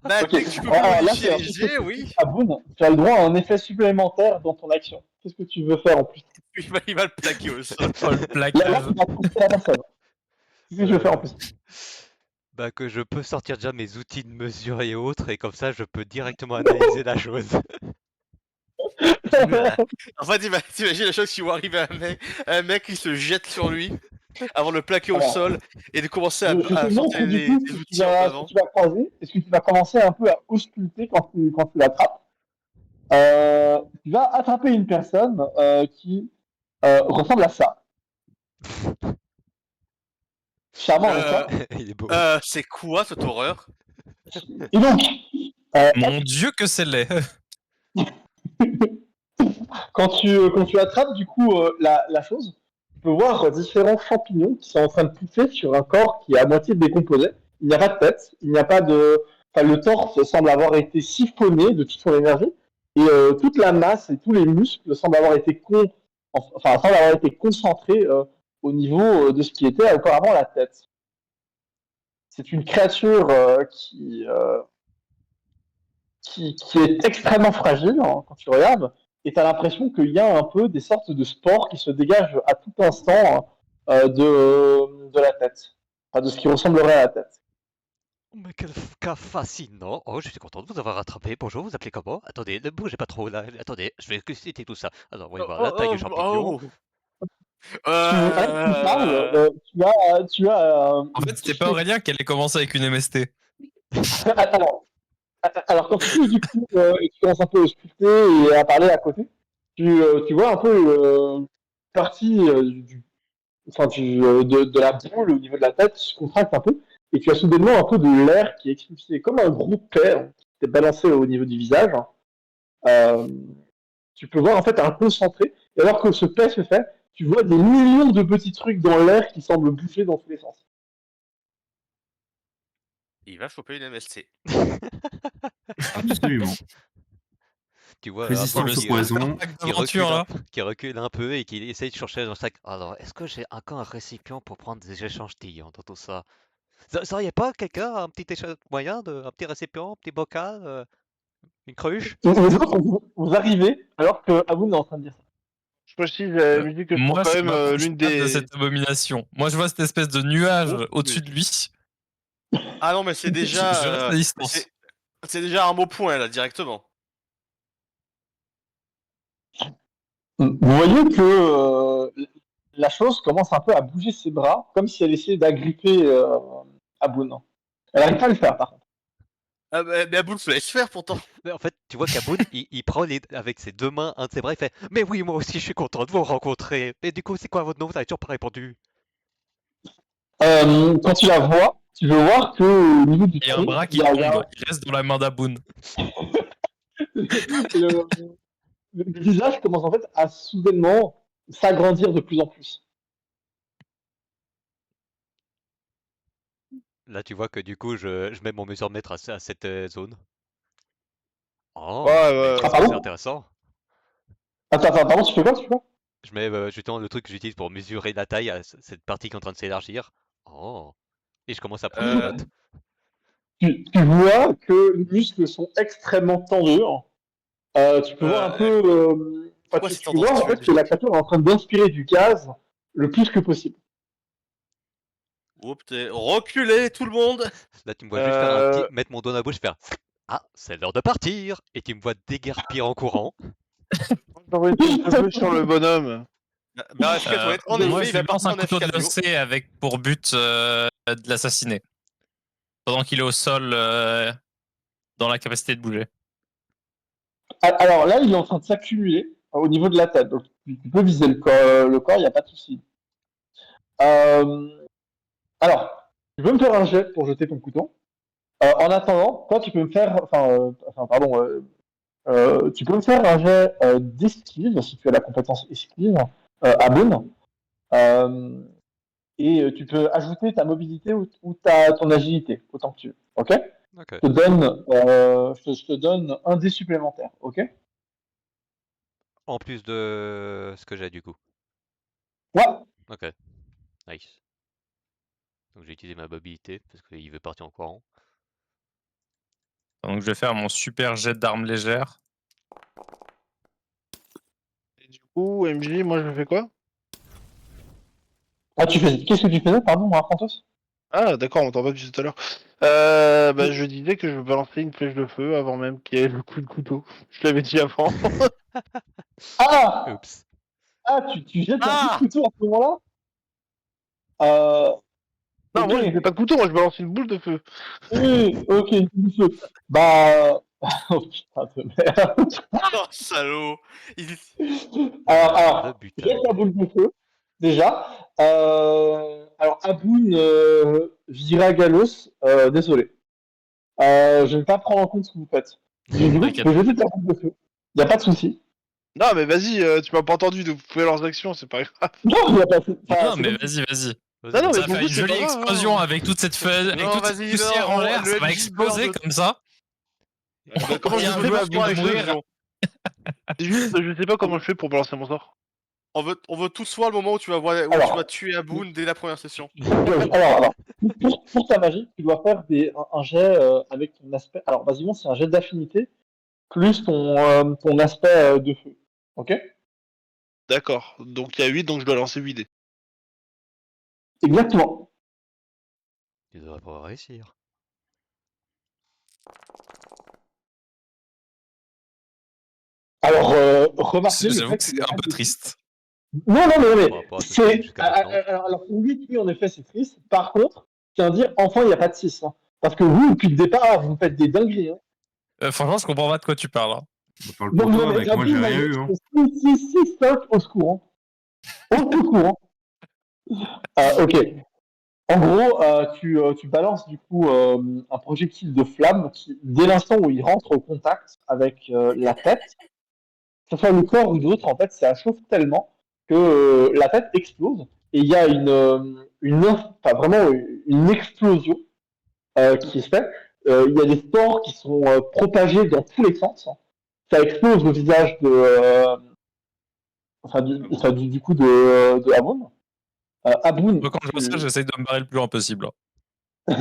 Bah, Ok. dès que tu peux Alors plus là, modifier c'est un les truc jets, oui. spécifique à Boone. Tu as le droit à un effet supplémentaire dans ton action. Qu'est-ce que tu veux faire en plus? Il va le plaquer au sol. Oh, le Là, plaquage. tu vas contrer la personne. Qu'est-ce que je veux faire en plus? Bah que je peux sortir déjà mes outils de mesure et autres, et comme ça je peux directement analyser la chose. En fait, t'imagines la chose si vous arrivez à un mec qui se jette sur lui avant de le plaquer au Alors, sol et de commencer je te à sortir montre du coup les outils en ce avant. que tu vas croiser et ce que tu vas commencer un peu à ausculter quand tu l'attrapes. Tu vas attraper une personne qui ressemble à ça. Charmant, n'est-ce Euh, pas? Il est beau. c'est quoi cette horreur? Et donc, Mon Dieu, que c'est laid. quand tu attrapes du coup la chose, tu peux voir différents champignons qui sont en train de pousser sur un corps qui est à moitié décomposé. Il n'y a pas de tête, il n'y a pas de. Enfin, le torse semble avoir été siphonné de toute son énergie et toute la masse et tous les muscles semblent avoir été semblent avoir été concentrés au niveau de ce qui était auparavant la tête. C'est une créature qui est extrêmement fragile hein, quand tu regardes, et tu as l'impression qu'il y a un peu des sortes de spores qui se dégagent à tout instant de la tête, enfin, de ce qui ressemblerait à la tête. Mais quel cas fascinant! Oh, je suis content de vous avoir rattrapé. Bonjour, vous appelez comment? Attendez, ne bougez pas trop là. Attendez, je vais citer tout ça. Alors, voyons voir la taille du champignon. Alors que tu parles, tu as En fait, c'était pas Aurélien qui allait commencer avec une MST. alors, alors, quand tu touches du coup, et tu commences un peu à sculpter et à parler à côté, tu vois un peu une partie de la boule au niveau de la tête qui se contracte un peu, et tu as soudainement un peu de l'air qui est expulsé, comme un gros paix qui est balancé au niveau du visage. Euh, Tu peux voir en fait un concentré, et alors que ce paix se fait, tu vois des millions de petits trucs dans l'air qui semblent bouger dans tous les sens. Il va choper une MSC. Absolument. Tu vois un peu Résistance au poison. qui recule un peu et qui essaye de chercher dans le sac. Alors, est-ce que j'ai encore un récipient pour prendre des échantillons dans tout ça? Ça y est pas quelqu'un, un petit moyen, un petit récipient, un petit bocal, une cruche? Les autres, vous arrivez alors que Aboun est en train de dire ça. Je précise à la musique que je trouve Moi, quand je même m'approche l'une pas de des. cette abomination. Moi, je vois cette espèce de nuage Oh, au-dessus de lui. Ah non, mais c'est Je déjà, reste à distance. c'est déjà un beau point là directement. Vous voyez que la chose commence un peu à bouger ses bras, comme si elle essayait d'agripper Aboun. Elle n'arrive pas à le faire, par contre. Ah bah, mais Aboul se laisse faire pourtant. Mais en fait, tu vois qu'Aboun, il prend avec ses deux mains un de ses bras, il fait mais oui, moi aussi, je suis content de vous rencontrer. Et du coup, c'est quoi votre nom? Vous avez toujours pas répondu. Quand tu la vois, tu veux voir que au niveau du Il y a un tronc, bras qui il y a tombe. Il reste dans la main d'Aboun. le, le visage commence en fait à soudainement s'agrandir de plus en plus. Là, tu vois que du coup, je mets mon mesuromètre à cette zone. Oh, Ouais, mais ouais. Ah, qu'est-ce que c'est pardon? intéressant. Attends, pardon, tu fais quoi? Tu fais quoi? Je mets justement le truc que j'utilise pour mesurer la taille à cette partie qui est en train de s'élargir. Oh, et je commence à prendre des Euh, notes. Tu vois que les muscles sont extrêmement tendus. Tu peux voir un peu. Pourquoi Tu, c'est tu peux voir en fait que tendancieux? la créature est en train d'inspirer du gaz le plus que possible. Oups, reculez tout le monde. Là, tu me vois juste faire Euh, mettre mon doigt dans la bouche, faire ah, c'est l'heure de partir. Et tu me vois déguerpir en courant. J'ai envoyé une un peu sur le bonhomme. Bah, FK toilette, en Moi, effet, je il lui va lance partir un en couteau de FK bio. lacet avec pour but de l'assassiner. Pendant qu'il est au sol, dans la capacité de bouger. Alors là, il est en train de s'accumuler au niveau de la tête. Donc tu peux viser le corps, il n'y a pas de souci. Euh, alors, tu peux me faire un jet pour jeter ton couteau. En attendant, toi, tu peux me faire. Pardon. Tu peux me faire un jet d'esquive, si tu as la compétence esquive, à Boone. Et tu peux ajouter ta mobilité ou ton agilité, autant que tu veux. Ok? Ok. Je te donne un dé supplémentaire. Ok? En plus de ce que j'ai du coup. Ouais. Ok. Nice. Donc j'ai utilisé ma mobilité parce qu'il veut partir en courant. Donc je vais faire mon super jet d'armes légères. Et du coup, MJ, moi je fais quoi? Ah, qu'est-ce que tu faisais, pardon, Arcantos? Ah, d'accord, on m'entend pas depuis tout à l'heure. Bah, je disais que je balançais une flèche de feu avant même qu'il y ait le coup de couteau. Je l'avais dit avant. Ah! Oups. Ah, tu jettes un coup Ah de couteau à ce moment-là? Euh, Non, ok. moi je fais pas de couteau, moi je balance une boule de feu. Oui, ok, du feu. Bah. Oh putain de merde. Oh, salaud Il- Alors, Le butin. jette la boule de feu, déjà. Alors, Aboun, Viragalos, désolé. Je ne vais pas prendre en compte ce que vous faites. Du coup, tu peux jeter ta boule de feu. Y a pas de souci. Non, mais vas-y, tu m'as pas entendu, donc vous pouvez leurs actions, c'est pas grave. Non, y a pas de Non, mais vas-y. Non, non, mais Ça va pour faire vous, une c'est jolie pas grave, explosion hein. avec toute cette feuille, avec Non, toute cette vas-y, poussière non, en l'air, le ça va MJ exploser meurt de- comme ça. Bah, comment Il y je a un fais joueur pour qui va faire mourir. l'explosion? C'est juste, je sais pas comment je fais pour balancer mon sort. On veut tous voir le moment où tu vas voir, où Alors. tu vas tuer Aboun dès la première session. Alors, pour ta magie, tu dois faire un jet avec ton aspect. Alors, basiquement, c'est un jet d'affinité plus ton aspect de feu. Ok? D'accord, donc il y a 8, donc je dois lancer 8 dés. Exactement. Tu devrais pouvoir réussir. Alors, remarquez le J'avoue fait que qu'il c'est y a un pas peu de- triste. Non, mais Par rapport à ce que tu fais c'est. jusqu'à maintenant. Alors, pour 8, oui, en effet, c'est triste. Par contre, je tiens à dire, enfin, il n'y a pas de 6. Hein. Parce que vous, depuis le départ, vous faites des dingueries. Hein. Franchement, je comprends pas de quoi tu parles. Hein. On parle Non, pour toi, mais mec. Moi, j'ai Aboun a rien eu. juste Hein. 6, 5 au secours. Hein. Au secours. Hein. Ok. En gros, tu balances du coup un projectile de flamme qui, dès l'instant où il rentre au contact avec la tête, que ce soit le corps ou d'autres, en fait, ça chauffe tellement que la tête explose et il y a enfin, vraiment une explosion qui se fait. Il y a des spores qui sont propagés dans tous les sens. Ça explose le visage de, du coup de Hamoun. Hamoun, Moi, quand je vois ça, j'essaye de me barrer le plus loin possible. Ouais.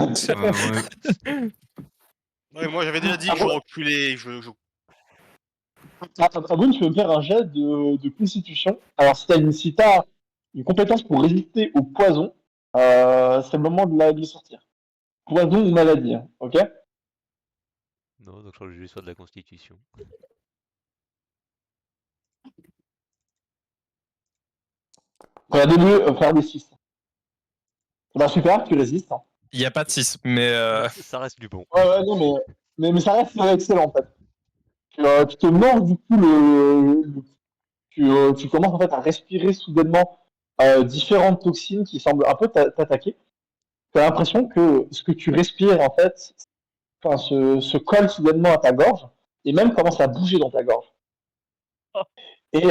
Ouais, moi j'avais déjà dit que je reculais, Hamoun, tu peux me faire un jet de constitution. Alors, si t'as une compétence pour résister au poison, c'est le moment de le sortir. Poison ou maladie, hein, ok? Non, donc je crois que je vais juste faire de la constitution. Regardez-le faire des 6. Bah super, tu résistes. Hein. Il n'y a pas de 6, mais Ça reste du bon. Ouais, non, mais ça reste excellent en fait. Tu te mords du coup tu commences en fait à respirer soudainement différentes toxines qui semblent un peu t'attaquer. Tu as l'impression que ce que tu respires en fait se colle soudainement à ta gorge et même commence à bouger dans ta gorge. Et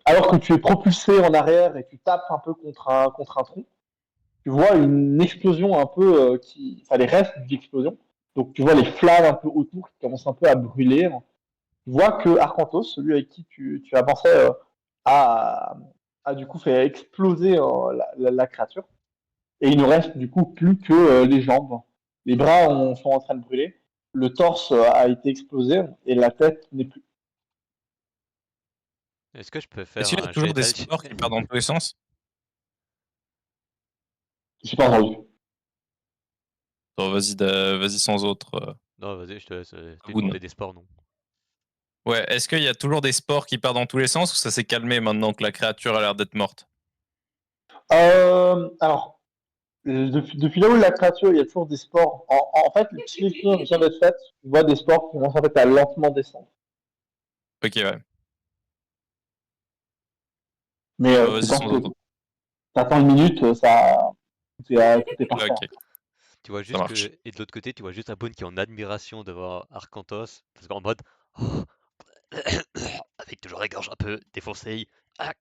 alors que tu es propulsé en arrière et tu tapes un peu contre un tronc, tu vois une explosion un peu enfin les restes d'une explosion. Donc tu vois les flammes un peu autour qui commencent un peu à brûler. Tu vois que Arcantos, celui avec qui tu avançais, a, a du coup fait exploser la créature. Et il ne reste du coup plus que les jambes. Les bras sont en train de brûler. Le torse a été explosé et la tête n'est plus. Est-ce que je peux est-ce faire qu'il y a un toujours jet des sports qui partent dans tous les sens? J'ai pas entendu. Bon, vas-y sans autre. Non, vas-y, je te laisse. Tu Aboun. demandais des sports, non? Ouais, est-ce qu'il y a toujours des sports qui partent dans tous les sens ou ça s'est calmé maintenant que la créature a l'air d'être morte? Alors, depuis là où la créature, il y a toujours des sports. En fait, si l'explosion vient d'être faite, tu vois des sports qui commencent en fait à lentement descendre. Ok, ouais. Mais Bah, tu vas-y penses sans que autre. t'attends une minute, tout est parfait. Ok, Tu vois ça juste marche. que. Et de l'autre côté, tu vois juste un Boone qui est en admiration devant Arcantos. Parce qu'en mode. Oh, avec toujours la gorge un peu défoncée. Ah,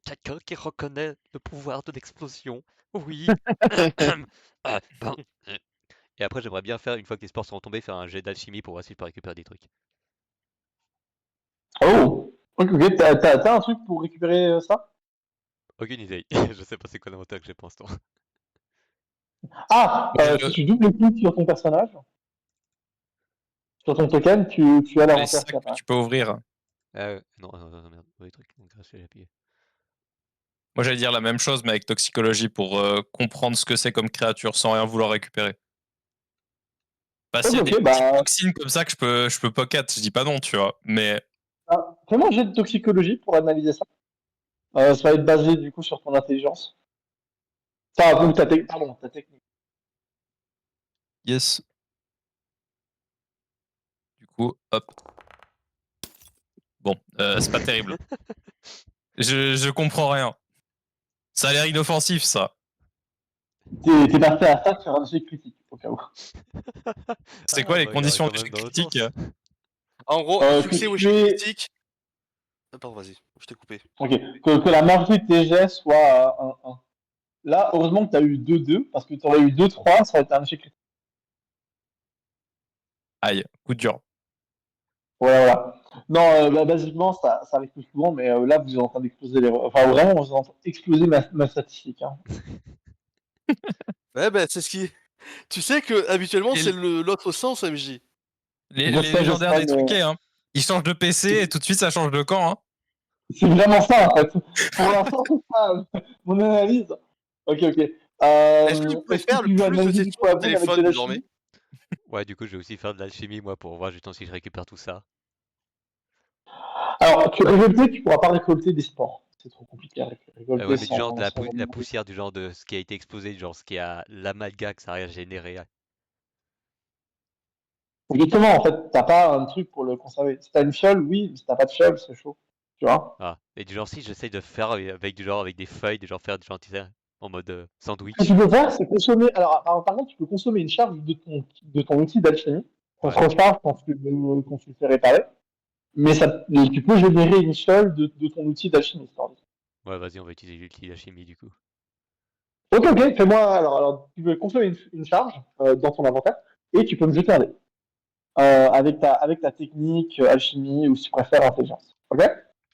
quelqu'un qui reconnaît le pouvoir de l'explosion. Oui. Ah, bon. Et après, j'aimerais bien faire, une fois que les sports sont retombés, faire un jet d'alchimie pour voir si je peux récupérer des trucs. Oh! Ok, t'as un truc pour récupérer ça? Aucune idée. Je sais pas c'est quoi l'inventaire que j'ai pour l'instant. Ah! Je- Si tu doubles cliques sur ton personnage, Sur ton token, tu as Les l'avantage sacs qui que apparaît. tu peux ouvrir. Non, merde, mauvais truc. Donc, j'ai appuyé. Moi, j'allais dire la même chose, mais avec toxicologie pour comprendre ce que c'est comme créature sans rien vouloir récupérer. Bah, s'il y a Ok, des ok, petites bah, toxines comme ça que je peux pocket, je dis pas non, tu vois. Mais fais-moi un jet de toxicologie pour analyser ça. Ça va être basé du coup sur ton intelligence. Ça, donc pardon, ta technique. yes. Du coup, hop. Bon, c'est pas terrible. Je comprends rien. Ça a l'air inoffensif, ça. T'es passé à ça sur un jet critique, au cas où. C'est quoi les bah, il y aurait conditions quand de même dans l'autre critique? sens. En gros, Que succès ou tu échec es... critique. Ah, pardon, vas-y, je t'ai coupé. Ok, que la majorité de tes jets soit à 1-1. Là, heureusement que tu as eu 2-2, parce que tu aurais eu 2-3, ça aurait été un échec critique. Aïe, coup dur. Voilà. Non, bah, basiquement, ça arrive plus souvent, mais là, vous êtes en train d'exploser les... Enfin, vraiment, vous êtes en train d'exploser ma statistique. Hein. Ouais, bah, c'est ce qui. Tu sais que habituellement, Et c'est l'autre sens, MJ. Je les sais, légendaires des mais truqués, hein. Ils changent de PC et tout de suite ça change de camp, hein. c'est vraiment ça, en fait. Pour l'instant, c'est ça, mon analyse. Ok. Est-ce que tu pourrais Est-ce que faire le tu veux plus de analyser du sessions coup à au bout avec de téléphone la désormais? chimie? Ouais, du coup, je vais aussi faire de l'alchimie, moi, pour voir justement si je récupère tout ça. Alors, récolter, tu pourras pas récolter des spores. C'est trop compliqué à récolter Ouais, mais du genre de sans la poussière, du genre de ce qui a été explosé, du genre ce qui a l'amalgame que ça a généré. Exactement, en fait, t'as pas un truc pour le conserver. Si t'as une fiole, oui, mais si t'as pas de fiole, c'est chaud. Tu vois? Ah, et du genre, si j'essaye de faire avec du genre, avec des feuilles, du genre faire du genre, tu sais, en mode Ce que sandwich. tu peux faire, c'est consommer. Alors, par contre, tu peux consommer une charge de ton outil d'alchimie. On se Ouais. recharge quand tu le fais réparer. Mais tu peux générer une fiole de ton outil d'alchimie. Ouais, vas-y, on va utiliser l'outil d'alchimie du coup. Ok, fais-moi. Alors, tu peux consommer une charge dans ton inventaire et tu peux me jeter un dé. Avec ta technique, alchimie ou si tu préfères intelligence. Ok?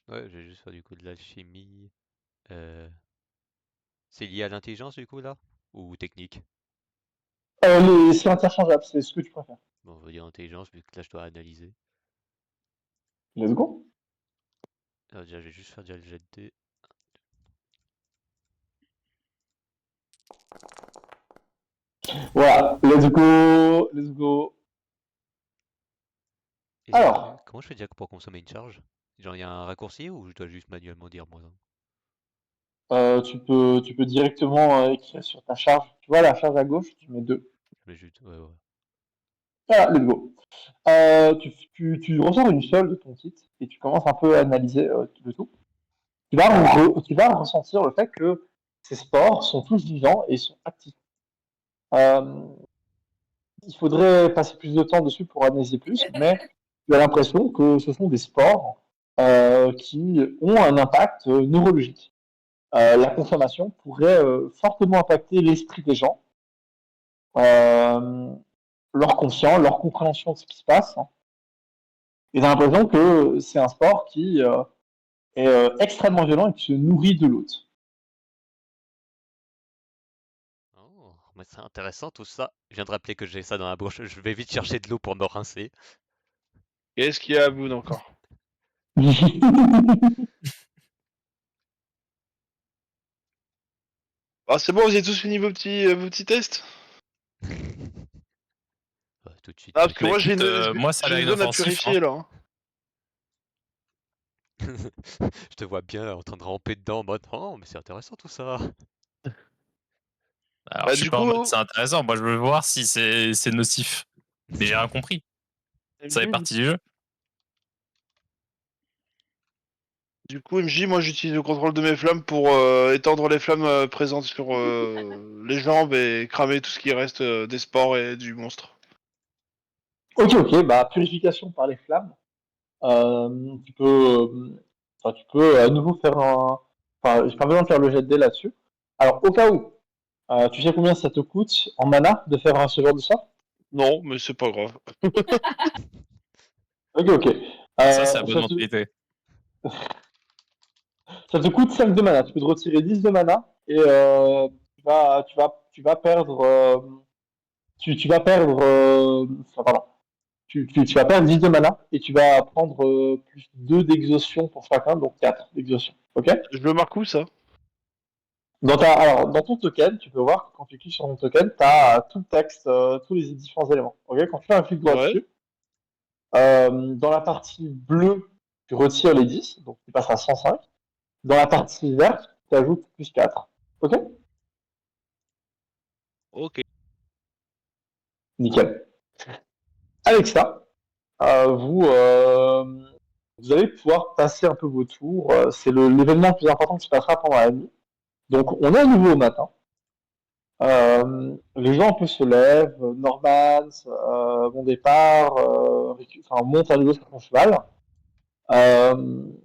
Ouais, je vais juste faire du coup de l'alchimie. C'est lié à l'intelligence du coup là? Ou technique? C'est interchangeable, c'est ce que tu préfères. Bon, on va dire intelligence vu que là je dois analyser. Let's go. Alors déjà, je vais juste faire déjà le jet de dés. Voilà, let's go. Let's go. Et Alors, comment je fais déjà pour consommer une charge? Genre, il y a un raccourci ou je dois juste manuellement dire moins 1? tu peux directement écrire sur ta charge. Tu vois la charge à gauche, tu mets 2. Je mets juste, ouais. Voilà, let's go. Tu ressors une fiole de ton kit et tu commences un peu à analyser le tout. Tu vas ressentir le fait que ces spores sont tous vivants et sont actifs. Euh, il faudrait passer plus de temps dessus pour analyser plus, mais tu as l'impression que ce sont des spores qui ont un impact neurologique. La consommation pourrait fortement impacter l'esprit des gens, euh, leur conscience, leur compréhension de ce qui se passe. Et j'ai l'impression que c'est un sport qui est extrêmement violent et qui se nourrit de l'autre. Oh, mais c'est intéressant tout ça. Je viens de rappeler que j'ai ça dans la bouche. Je vais vite chercher de l'eau pour me rincer. Qu'est-ce qu'il y a à bout encore? Ah, c'est bon, vous avez tous fini vos petits tests? Ouais, tout de suite. Ah, parce que Bah moi écoute, moi ça a j'ai l'air une zone à inoffensif, hein. purifier là. Hein. Je te vois bien en train de ramper dedans en mode oh, mais c'est intéressant tout ça. Alors Bah, je suis du pas en mode coup, c'est intéressant, moi je veux voir si c'est nocif. Mais j'ai rien compris. Ça fait MJ, partie du jeu. MJ, moi j'utilise le contrôle de mes flammes pour étendre les flammes présentes sur les jambes et cramer tout ce qui reste des spores et du monstre. Ok, bah purification par les flammes. Tu peux, tu peux à nouveau faire un. Enfin, j'ai pas besoin de faire le jet de dés là-dessus. Alors, au cas où, tu sais combien ça te coûte en mana de faire ce genre de sort? Non, mais c'est pas grave. Ok. Ça c'est la bonne Ça mentalité. te coûte 5 de mana. Tu peux te retirer 10 de mana et tu vas perdre. Tu vas perdre. Enfin, pardon. tu vas perdre 10 de mana et tu vas prendre plus 2 d'exhaustion pour chacun, donc 4 d'exhaustion. Ok? Je le marque où ça? Alors, dans ton token, tu peux voir que quand tu cliques sur ton token, tu as tout le texte, tous les différents éléments. Ok? Quand tu fais un clic droit Ouais. dessus, dans la partie bleue, tu retires les 10, donc tu passes à 105. Dans la partie verte, tu ajoutes plus 4. Ok? Ok. Nickel. Avec ça, vous allez pouvoir passer un peu vos tours. C'est l'événement le plus important qui se passera pendant la nuit. Donc, on est à nouveau au matin. Les gens un peu se lèvent. Norman, bon départ, monte à nouveau sur son cheval. Il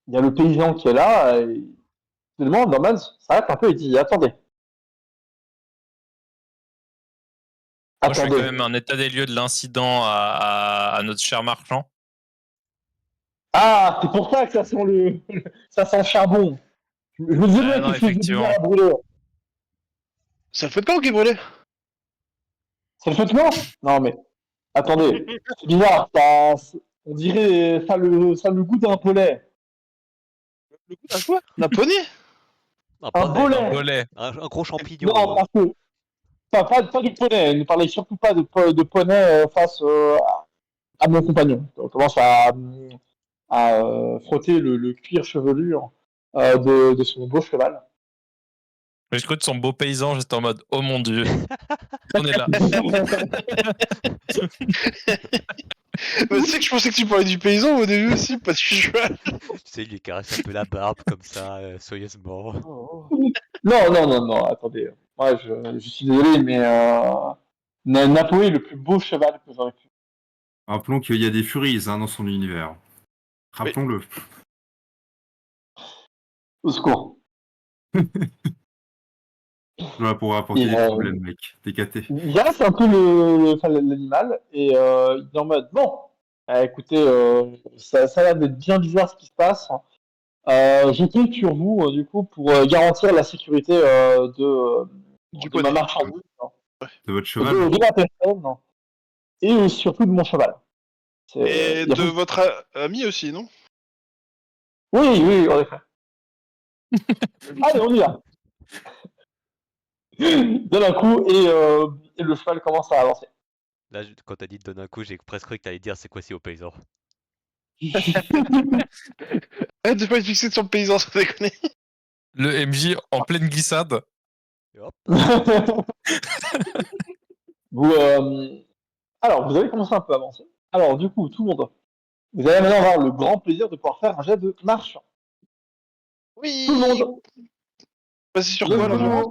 y a le paysan qui est là. Et finalement, Norman s'arrête un peu et dit attendez. Moi, je fais quand Attendez. même un état des lieux de l'incident à notre cher marchand. Ah, c'est pour ça que ça sent ça sent le charbon. Je me disais bien non, quelque chose de effectivement. bizarre à brûler. Ça fait de quand qu'il est brûlé? C'est le feu de camp? Non mais attendez, c'est bizarre. On dirait ça le goût d'un pollet. Le coup d'un quoi? D'un poney? Un poney, bolet. Un volet. un gros champignon. Non, parce que pas du poney. Ne parlez surtout pas de poney face à mon compagnon. On commence à frotter le cuir chevelure de son beau cheval. Mais je de son beau paysan, j'étais en mode oh mon dieu. On est là. Tu sais que je pensais que tu parlais du paysan au début aussi, pas du cheval. Tu sais, il lui caresse un peu la barbe comme ça, soigneusement. Non, attendez. Moi, je suis désolé, mais Napo est le plus beau cheval que j'aurais pu. Rappelons qu'il y a des Furies dans son univers. Rappelons-le. Au secours. Voilà pour apporter des problèmes, mec. T'es caté. Il reste un peu l'animal et il est en mode bon, écoutez, ça a l'air d'être bien bizarre ce qui se passe. Je compte sur vous du coup pour garantir la sécurité de ma marchandise, De votre cheval. de la personne et surtout de mon cheval. Et de votre ami aussi, non? Oui, en effet. Allez, on y va. Donne un coup et le cheval commence à avancer. Là, quand t'as dit donne un coup, j'ai presque cru que t'allais dire c'est quoi si au paysan. Arrête de pas être fixé sur le paysan, ça déconne. Le MJ en pleine glissade. Et hop. Alors, vous allez commencer un peu à avancer. Alors, du coup, tout le monde, vous allez maintenant avoir le grand plaisir de pouvoir faire un jet de marche. Oui. Tout le monde. Passer sur quoi là?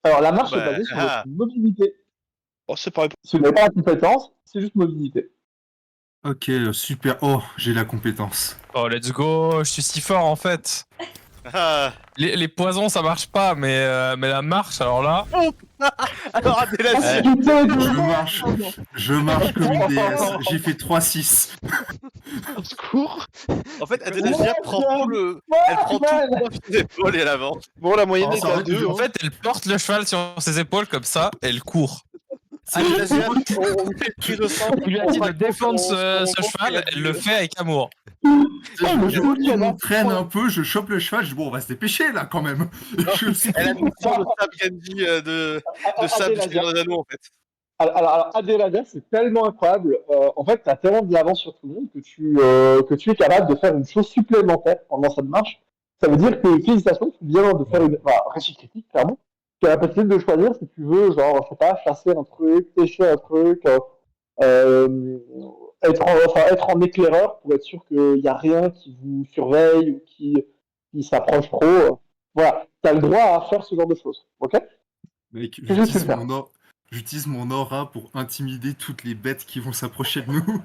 Alors, la marche est basée sur votre mobilité. Oh, c'est pareil. Si vous n'avez pas la compétence, c'est juste mobilité. Ok, super. Oh, j'ai la compétence. Oh, let's go. Je suis si fort en fait. Les poisons ça marche pas, mais la marche alors là. Alors Adélasia, Je marche comme une déesse. J'ai fait 3-6. Au secours. en fait Adélasia prend tout le poids sur ses épaules et elle avance. Bon, la moyenne Oh, est à 2. en fait, elle porte le cheval sur ses épaules comme ça, et elle court. Adélasia, on lui fait une prise de sang. On lui a dit de défendre ce cheval, elle le fait avec amour. Je m'entraîne un peu, je chope le cheval, je dis bon, on va se dépêcher là quand même. Elle a mis le sang de Sab Gandhi de Sab du Seigneur des Anneaux en fait. Alors Adéladia, c'est tellement incroyable. En fait, tu as tellement de l'avance sur tout le monde que tu es capable de faire une chose supplémentaire pendant cette marche. Ça veut dire que, félicitations, tu viens de faire une réussite critique, clairement. Tu as la possibilité de choisir si tu veux, genre, je sais pas, chasser un truc, pêcher un truc, être en éclaireur pour être sûr qu'il n'y a rien qui vous surveille ou qui s'approche trop. Voilà, tu as le droit à faire ce genre de choses. Ok? Mec, Qu'est-ce que tu veux faire? j'utilise mon aura pour intimider toutes les bêtes qui vont s'approcher de nous.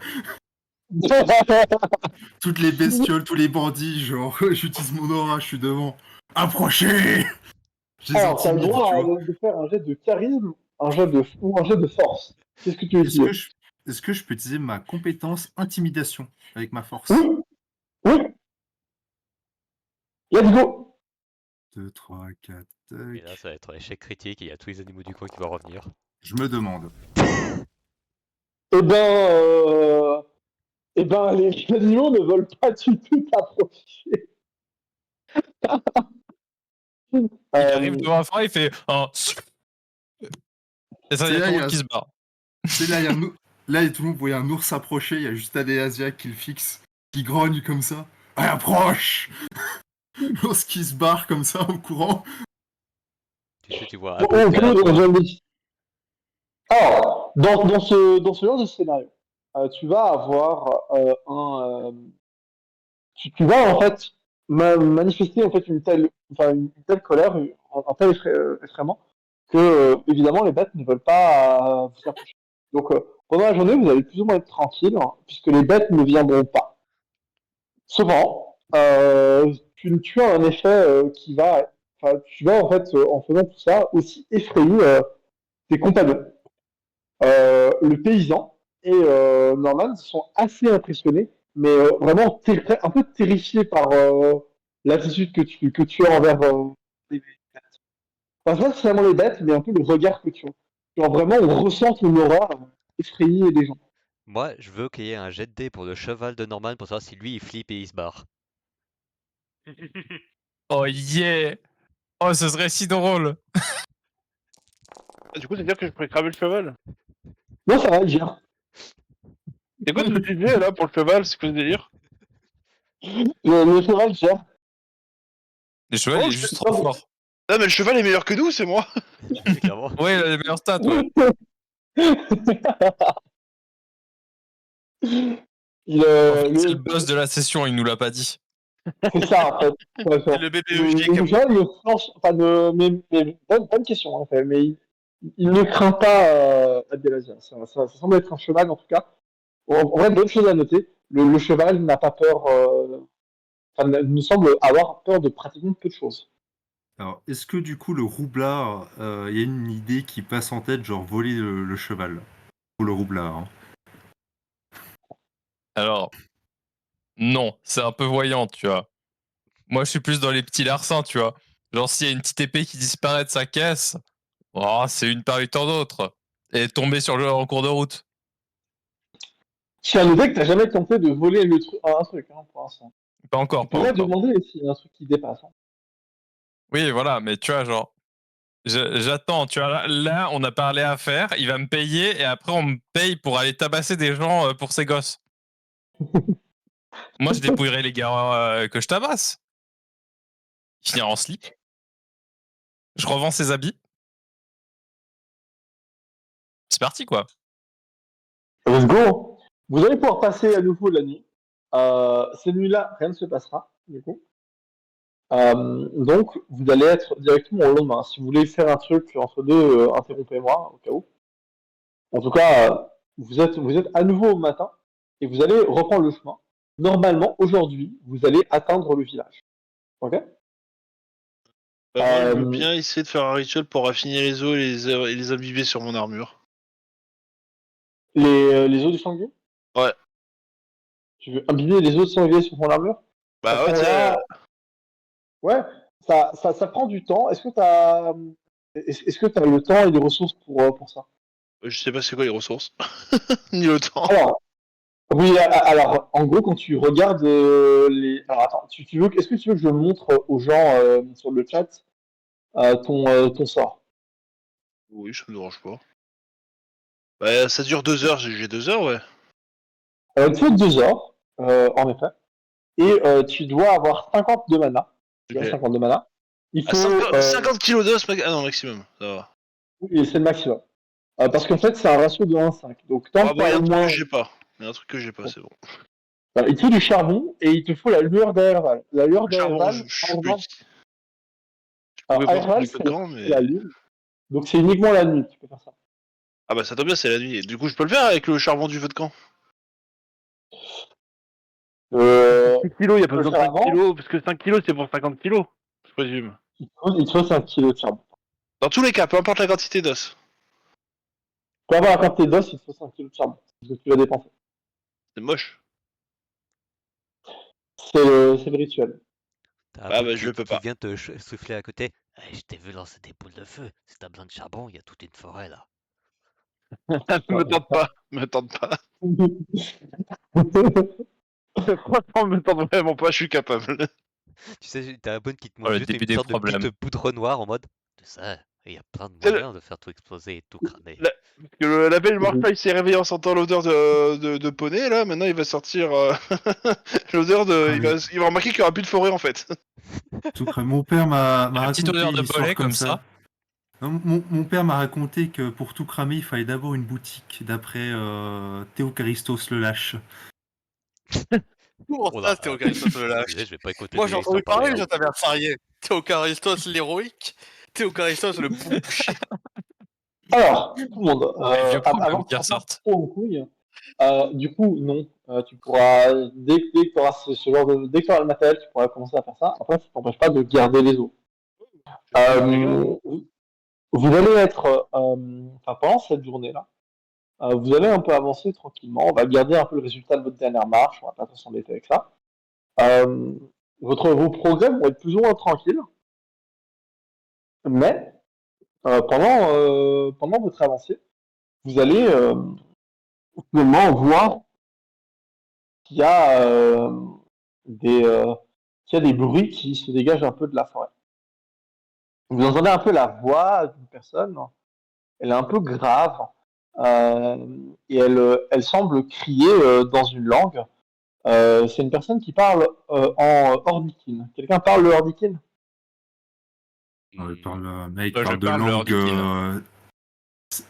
Toutes les bestioles, tous les bandits, genre, j'utilise mon aura, je suis devant. Approchez! Alors, tu as le droit de faire un jet de charisme, un jet de force. Qu'est-ce que tu veux dire? Est-ce que je peux utiliser ma compétence intimidation avec ma force? Oui. Let's go! 2, 3, 4, Et là, ça va être un échec critique et il y a tous les animaux du coin qui vont revenir. Je me demande. Et les animaux ne veulent pas du tout t'approcher. Il arrive Euh, devant un phare, il fait un. Et ça, il y a C'est là, tout le il y monde a- qui se barre. C'est là, il y a un ours- là, tout le monde voit un ours s'approcher, il y a juste Adéasia qui le fixe, qui grogne comme ça. Allez, approche. L'ours qui se barre comme ça en courant. Tu vois au un peu cas où, toi. je le dis. Alors, dans ce genre de scénario, tu vas avoir tu vas en fait manifester en fait une telle colère, un tel effraiement que évidemment les bêtes ne veulent pas vous approcher. Donc pendant la journée, vous allez plus ou moins être tranquille puisque les bêtes ne viendront pas. Souvent, tu as un effet tu vas en fait en faisant tout ça aussi effrayer tes compagnons. Le paysan et Norman sont assez impressionnés, mais vraiment un peu terrifiés par l'attitude que tu as envers les bêtes. Enfin, c'est pas seulement les bêtes, mais un peu le regard que tu as. Genre vraiment, on ressent ton aura effrayée des gens. Moi, je veux qu'il y ait un jet de dés pour le cheval de Norman pour savoir si lui il flippe et il se barre. Oh yeah! Oh, ce serait si drôle! Du coup, c'est-à-dire que je pourrais cramer le cheval. Non, ça va, il gère. C'est quoi ce budget là pour le cheval? C'est quoi ce délire? Le cheval gère. Le cheval, Oh, il est juste trop fort. Ah, mais le cheval est meilleur que nous, c'est moi. Clairement. Ouais, il a les meilleurs stats, ouais. C'est le boss de la session, il nous l'a pas dit. C'est ça, en fait. Ouais, C'est le BPEG qui a cheval ne pense, mais bonne question, en fait, mais il ne craint pas Abdelaziz. Ça semble être un cheval, en tout cas. En vrai, bonne chose à noter. Le cheval n'a pas peur, ne semble avoir peur de pratiquement peu de choses. Alors, est-ce que du coup, le roublard, il y a une idée qui passe en tête, genre voler le cheval? Ou le roublard, hein. Alors, non, c'est un peu voyant, tu vois. Moi, je suis plus dans les petits larcins, tu vois. Genre, s'il y a une petite épée qui disparaît de sa caisse, oh, c'est une parmi tant d'autres. Et tomber sur le en cours de route. Je tiens à noter que tu n'as jamais tenté de voler un truc, hein, pour l'instant. Pas Tu encore, pas pourrais encore. demander s'il y a un truc qui dépasse. Hein. Oui, voilà, mais tu vois, genre, j'attends, tu vois, là, on a parlé à faire, il va me payer, et après, on me paye pour aller tabasser des gens pour ses gosses. Moi, je dépouillerai les gars que je tabasse. Il finira en slip. Je revends ses habits. C'est parti, quoi. Let's go. Vous allez pouvoir passer à nouveau la nuit. Cette nuit-là, rien ne se passera, du coup. Donc, vous allez être directement au lendemain. Si vous voulez faire un truc entre deux, interrompez-moi, au cas où. En tout cas, vous êtes à nouveau au matin et vous allez reprendre le chemin. Normalement, aujourd'hui, vous allez atteindre le village. Ok? Bah, moi, je veux Euh, bien essayer de faire un rituel pour raffiner les os et les imbiber sur mon armure. les os du sanglier? Ouais. Tu veux imbiber les os de sanglier sur ton armure? Bah À ce ouais, tu sais, moment-là, ouais, ça prend du temps. Est-ce que t'as le temps et les ressources pour ça? je sais pas c'est quoi les ressources. Ni le temps. Alors, oui, alors, en gros, quand tu regardes les. Alors, attends, est-ce que tu veux que je montre aux gens sur le chat ton sort? Oui, ça me dérange pas. Bah, ça dure 2 heures, j'ai 2 heures, ouais. Il te faut 2 heures, en effet. Et tu dois avoir 50 de mana. Tu as Ok. 50 de mana. Il Ah, faut. 50 kilos d'os, ah non, maximum, ça va. Oui, c'est le maximum. Parce qu'en fait, c'est un ratio de 1,5. Donc, tant Ah que bon, tu y a as un au truc que moins. j'ai pas. Y a un truc que j'ai pas, c'est bon. Il te faut du charbon et il te faut la lueur d'Aerval. La lueur Le charbon, d'Aerval, je suis plus. Je alors, pouvais pas trouver Aerval, le feu de camp, mais. c'est la lune. Donc, c'est uniquement la nuit que tu peux faire ça. Ah bah ça tombe bien, c'est la nuit. Du coup, je peux le faire avec le charbon du feu de camp. 6 kilos, y a pas tu peux besoin le de faire 5 avant. kilos, parce que 5 kilos c'est pour 50 kilos, je présume. Il te faut 5 kilos de charbon. Dans tous les cas, peu importe la quantité d'os. Pour avoir la quantité d'os, il te faut 5 kilos de charbon. C'est ce que tu vas dépenser. C'est moche. C'est le rituel. T'as un Bah, pote je peux qui pas. vient te souffler à côté. Eh, je t'ai vu lancer des boules de feu. Si t'as besoin de charbon, il y a toute une forêt là. Me tente pas, me tente pas. Franchement, me tente vraiment pas, je suis capable. Tu sais, t'as un bonne qui te Oh, montre le juste début une des sorte de problèmes. petite poudre noire en mode. Tu sais, il y a plein de C'est le- moyens de faire tout exploser et tout cramer. Parce que la belle Martha, il s'est réveillé en sentant l'odeur de poney, là, maintenant il va sortir l'odeur de... Il va remarquer qu'il n'y aura plus de forêt, en fait. Tout crème. Mon père m'a Une petite raconté odeur une de histoire pollet comme ça. Non, mon père m'a raconté que pour tout cramer, il fallait d'abord une boutique, d'après Théocharistos le Lâche. Comment Oh ça, là, Théocaristos le lâche? désolé, je vais pas écouter Moi, j'ai des histoires entendu parler, pareilles. mais j'avais un sérieux. Théocaristos l'héroïque, Théocaristos le boucher. Alors, tout le monde, Les vieux problèmes avant qui que ça parte ressortent. trop en couille, du coup, non, tu pourras, dès que tu auras ce genre dès que tu auras le matériel, tu pourras commencer à faire ça. Après, ça t'empêche pas de garder les os. Vous allez être, enfin, pendant cette journée-là, vous allez un peu avancer tranquillement. On va garder un peu le résultat de votre dernière marche. On va pas trop s'embêter avec ça. Vos progrès vont être plus ou moins tranquilles. Mais, pendant votre avancée, vous allez finalement voir qu'il y a qu'il y a des bruits qui se dégagent un peu de la forêt. Vous entendez un peu la voix d'une personne. Elle est un peu grave et elle semble crier dans une langue. C'est une personne qui parle en Ordikin. Quelqu'un parle le Ordikin? Il parle, mec, Je parle de parle le langue Ordikin.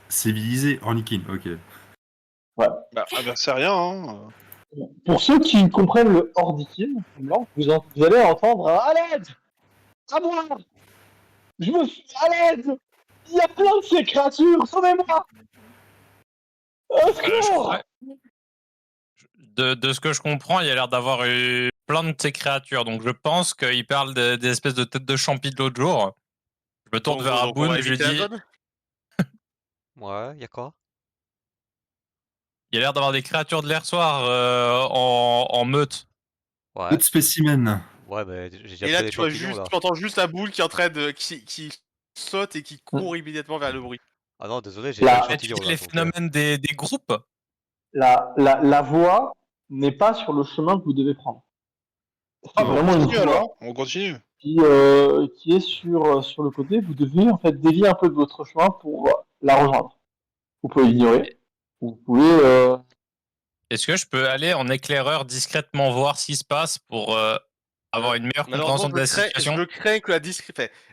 civilisée, Ornikin, ok. Bah, c'est rien, hein. Pour ceux qui comprennent le Ordikin, une langue, vous allez entendre un à l'aide! À moi! Je me suis à l'aide! Il y a plein de ces créatures! Sauvez-moi! Au secours! De ce que je comprends, il y a l'air d'avoir eu plein de ces créatures. Donc je pense qu'il parle des espèces de têtes de champi de l'autre jour. Je me tourne Donc, vers on Aboun va et je lui éviter la dis zone? Ouais, y'a quoi? il y a l'air d'avoir des créatures de l'air soir en meute. Ouais. D'autres spécimens. Ouais, mais j'ai déjà Et pris là, les tu vois champignons juste, là. tu entends juste la boule qui est en train de, qui saute et qui court immédiatement vers le bruit. Ah non, désolé, j'ai déjà les La, Mais tu champignons dis là. les Donc, phénomènes des groupes. la voie n'est pas sur le chemin que vous devez prendre. C'est Ah, bah, on vraiment une continue voie alors, on continue. qui est sur le côté. Vous devez en fait dévier un peu de votre chemin pour la rejoindre. Vous pouvez l'ignorer. Vous pouvez. Est-ce que je peux aller en éclaireur discrètement voir ce qui se passe pour avoir une meilleure Malheureusement, compréhension de la situation? je crains que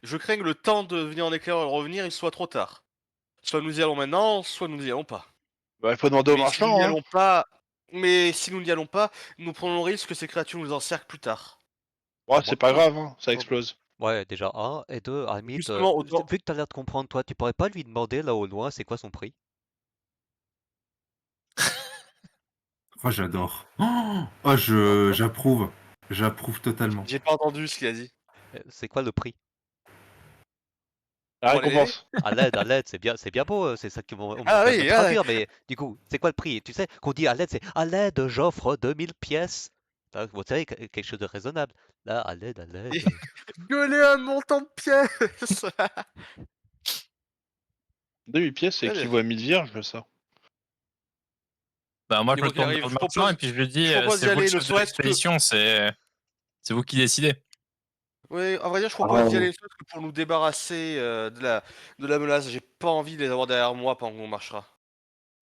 je crains que le temps de venir en éclaireur et de revenir, il soit trop tard. Soit nous y allons maintenant, soit nous n'y allons pas. Bah, il faut demander aux Mais si nous n'y marchands, hein. allons pas, nous prenons le risque que ces créatures nous encerclent plus tard. Ouais, c'est pas grave, hein, ça explose. ouais, déjà un. Et deux, à la limite, Justement, autant. vu que t'as l'air de comprendre, toi, tu pourrais pas lui demander là au loin c'est quoi son prix? Oh, j'adore. Oh, j'approuve. J'approuve totalement. J'ai pas entendu ce qu'il a dit. C'est quoi le prix? La Pour aller récompense. À l'aide, c'est bien beau, c'est ça qu'on on Ah vient oui, de ah traduire, mais du coup, c'est quoi le prix? Tu sais, qu'on dit à l'aide, c'est à l'aide, j'offre 2000 pièces. Là, vous savez, quelque chose de raisonnable. Là, à l'aide, à l'aide. gueuler un montant de pièces. 2000 pièces, ça Allez. équivaut à 1000 vierges, ça. Bah moi je Quoi me qu'il tourne arrive, vers le je marchand propose- et puis je lui dis je propose c'est d'y vous le aller, chef ne de serait-ce que- l'expédition, c'est vous qui décidez. Oui, à vrai dire, je Ah propose ouais. d'y aller parce que pour nous débarrasser de la menace. J'ai pas envie de les avoir derrière moi pendant qu'on marchera.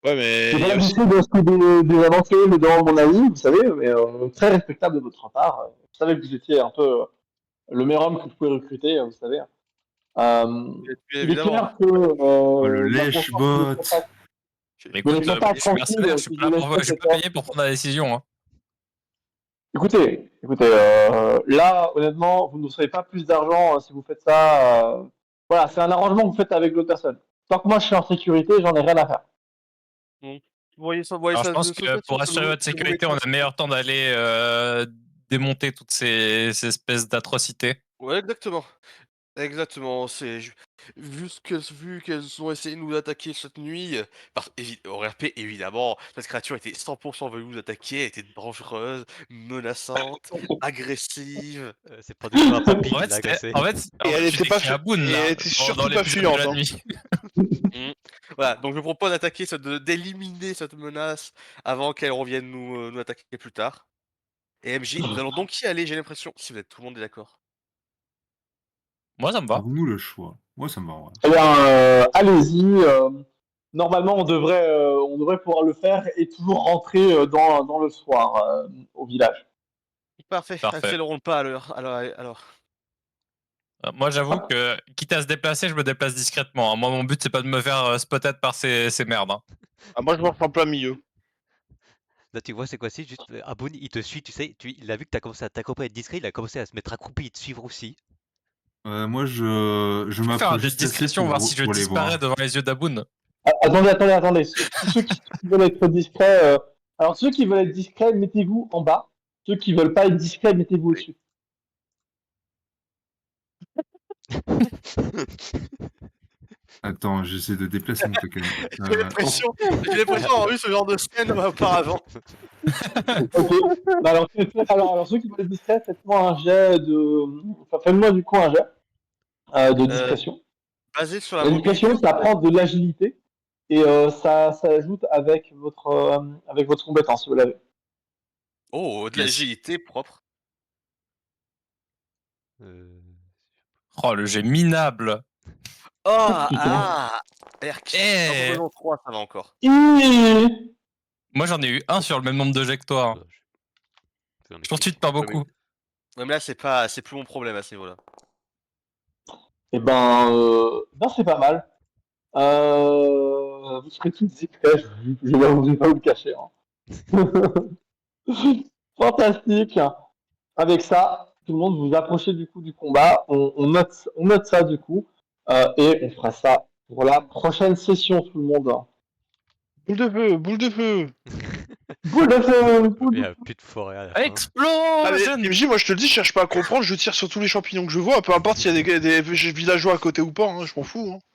Ouais, mais J'ai il y pas a aussi... l'habitude de ce que des avancées dans mon avis, vous savez, mais très respectable de votre part. Je savais que vous étiez un peu le meilleur homme que vous pouvez recruter, vous savez. Il est clair que le ma lèche-bot. confiance Mais ne écoute, laissera pas je suis mercenaire, tranquille si je laisse je suis pas payé pour prendre la décision. Hein. Écoutez, là, honnêtement, vous ne serez pas plus d'argent si vous faites ça. Voilà, c'est un arrangement que vous faites avec l'autre personne. Tant que moi je suis en sécurité, j'en ai rien à faire. Vous voyez Alors je ça pense de ce que fait, pour que assurer vous- votre que vous sécurité, on a mettez- meilleur temps d'aller démonter toutes ces espèces d'atrocités. Ouais, exactement. Exactement, vu qu'elles ont essayé de nous attaquer cette nuit, au RP évidemment, cette créature était 100% venue nous attaquer, elle était dangereuse, menaçante, agressive. C'est pas du tout un papy En qui fait, l'a agressé. Et elle j'ai était pas décrit Aboun et là, elle était dans surtout pas l'épisode de fuyante, la hein. nuit. Voilà, donc je propose d'éliminer cette menace avant qu'elle revienne nous attaquer plus tard. Et MJ, nous allons donc y aller, j'ai l'impression, si vous êtes tout le monde est d'accord. Moi, ça me va. Avons-nous le choix? Moi, ça me va. Ouais. Eh bien, allez-y. Normalement, on devrait pouvoir le faire et toujours rentrer dans le soir au village. Parfait, Parfait. accélérons le pas alors. Moi, j'avoue que, quitte à se déplacer, je me déplace discrètement. Hein. Moi, mon but, c'est pas de me faire spotted par ces merdes. Hein. Ah, moi, je marche en plein milieu. Là, tu vois, c'est quoi? C'est juste Aboun, il te suit, tu sais, il a vu que t'as commencé à t'accompagner discret, il a commencé à se mettre accroupi et te suivre aussi. Moi, je Je peux faire un m'approche jet de juste assez discrétion, voir si je pour les disparais voir. devant les yeux d'Aboun. Attendez. Ceux qui veulent être discrets, alors ceux qui veulent être discrets, mettez-vous en bas. Ceux qui veulent pas être discrets, mettez-vous au-dessus. Attends, j'essaie de déplacer mon token. J'ai l'impression d'avoir vu ce genre de scène auparavant. Ok. Alors, ceux qui veulent être discrets, faites-moi un jet de. Enfin, faites-moi du coup un jet de discrétion. Basé sur la La mobilité. discrétion, ça prend de l'agilité et ça ajoute avec votre compétence, si vous l'avez. Oh, de Yes. l'agilité propre. Oh, le jet minable. Oh, Putain. RQ. Eh. 3, ça va encore. Moi, j'en ai eu un sur le même nombre de jets que toi. Hein. Je t'en tue pas beaucoup. Ouais, mais là, c'est plus mon problème à ce niveau-là. Et ben c'est pas mal. Vous serez tous discrets, je vais pas vous le cacher. Hein. Fantastique. Avec ça, tout le monde, vous approchez du coup du combat. On note ça du coup. Et on fera ça pour la prochaine session, tout le monde. Boule de feu, boule de feu. Boule de feu. Il n'y a plus de forêt à la fin. Allez, Explosion. MJ, moi je te le dis, je cherche pas à comprendre, je tire sur tous les champignons que je vois, peu importe s'il y a des villageois à côté ou pas, hein, je m'en fous. Hein.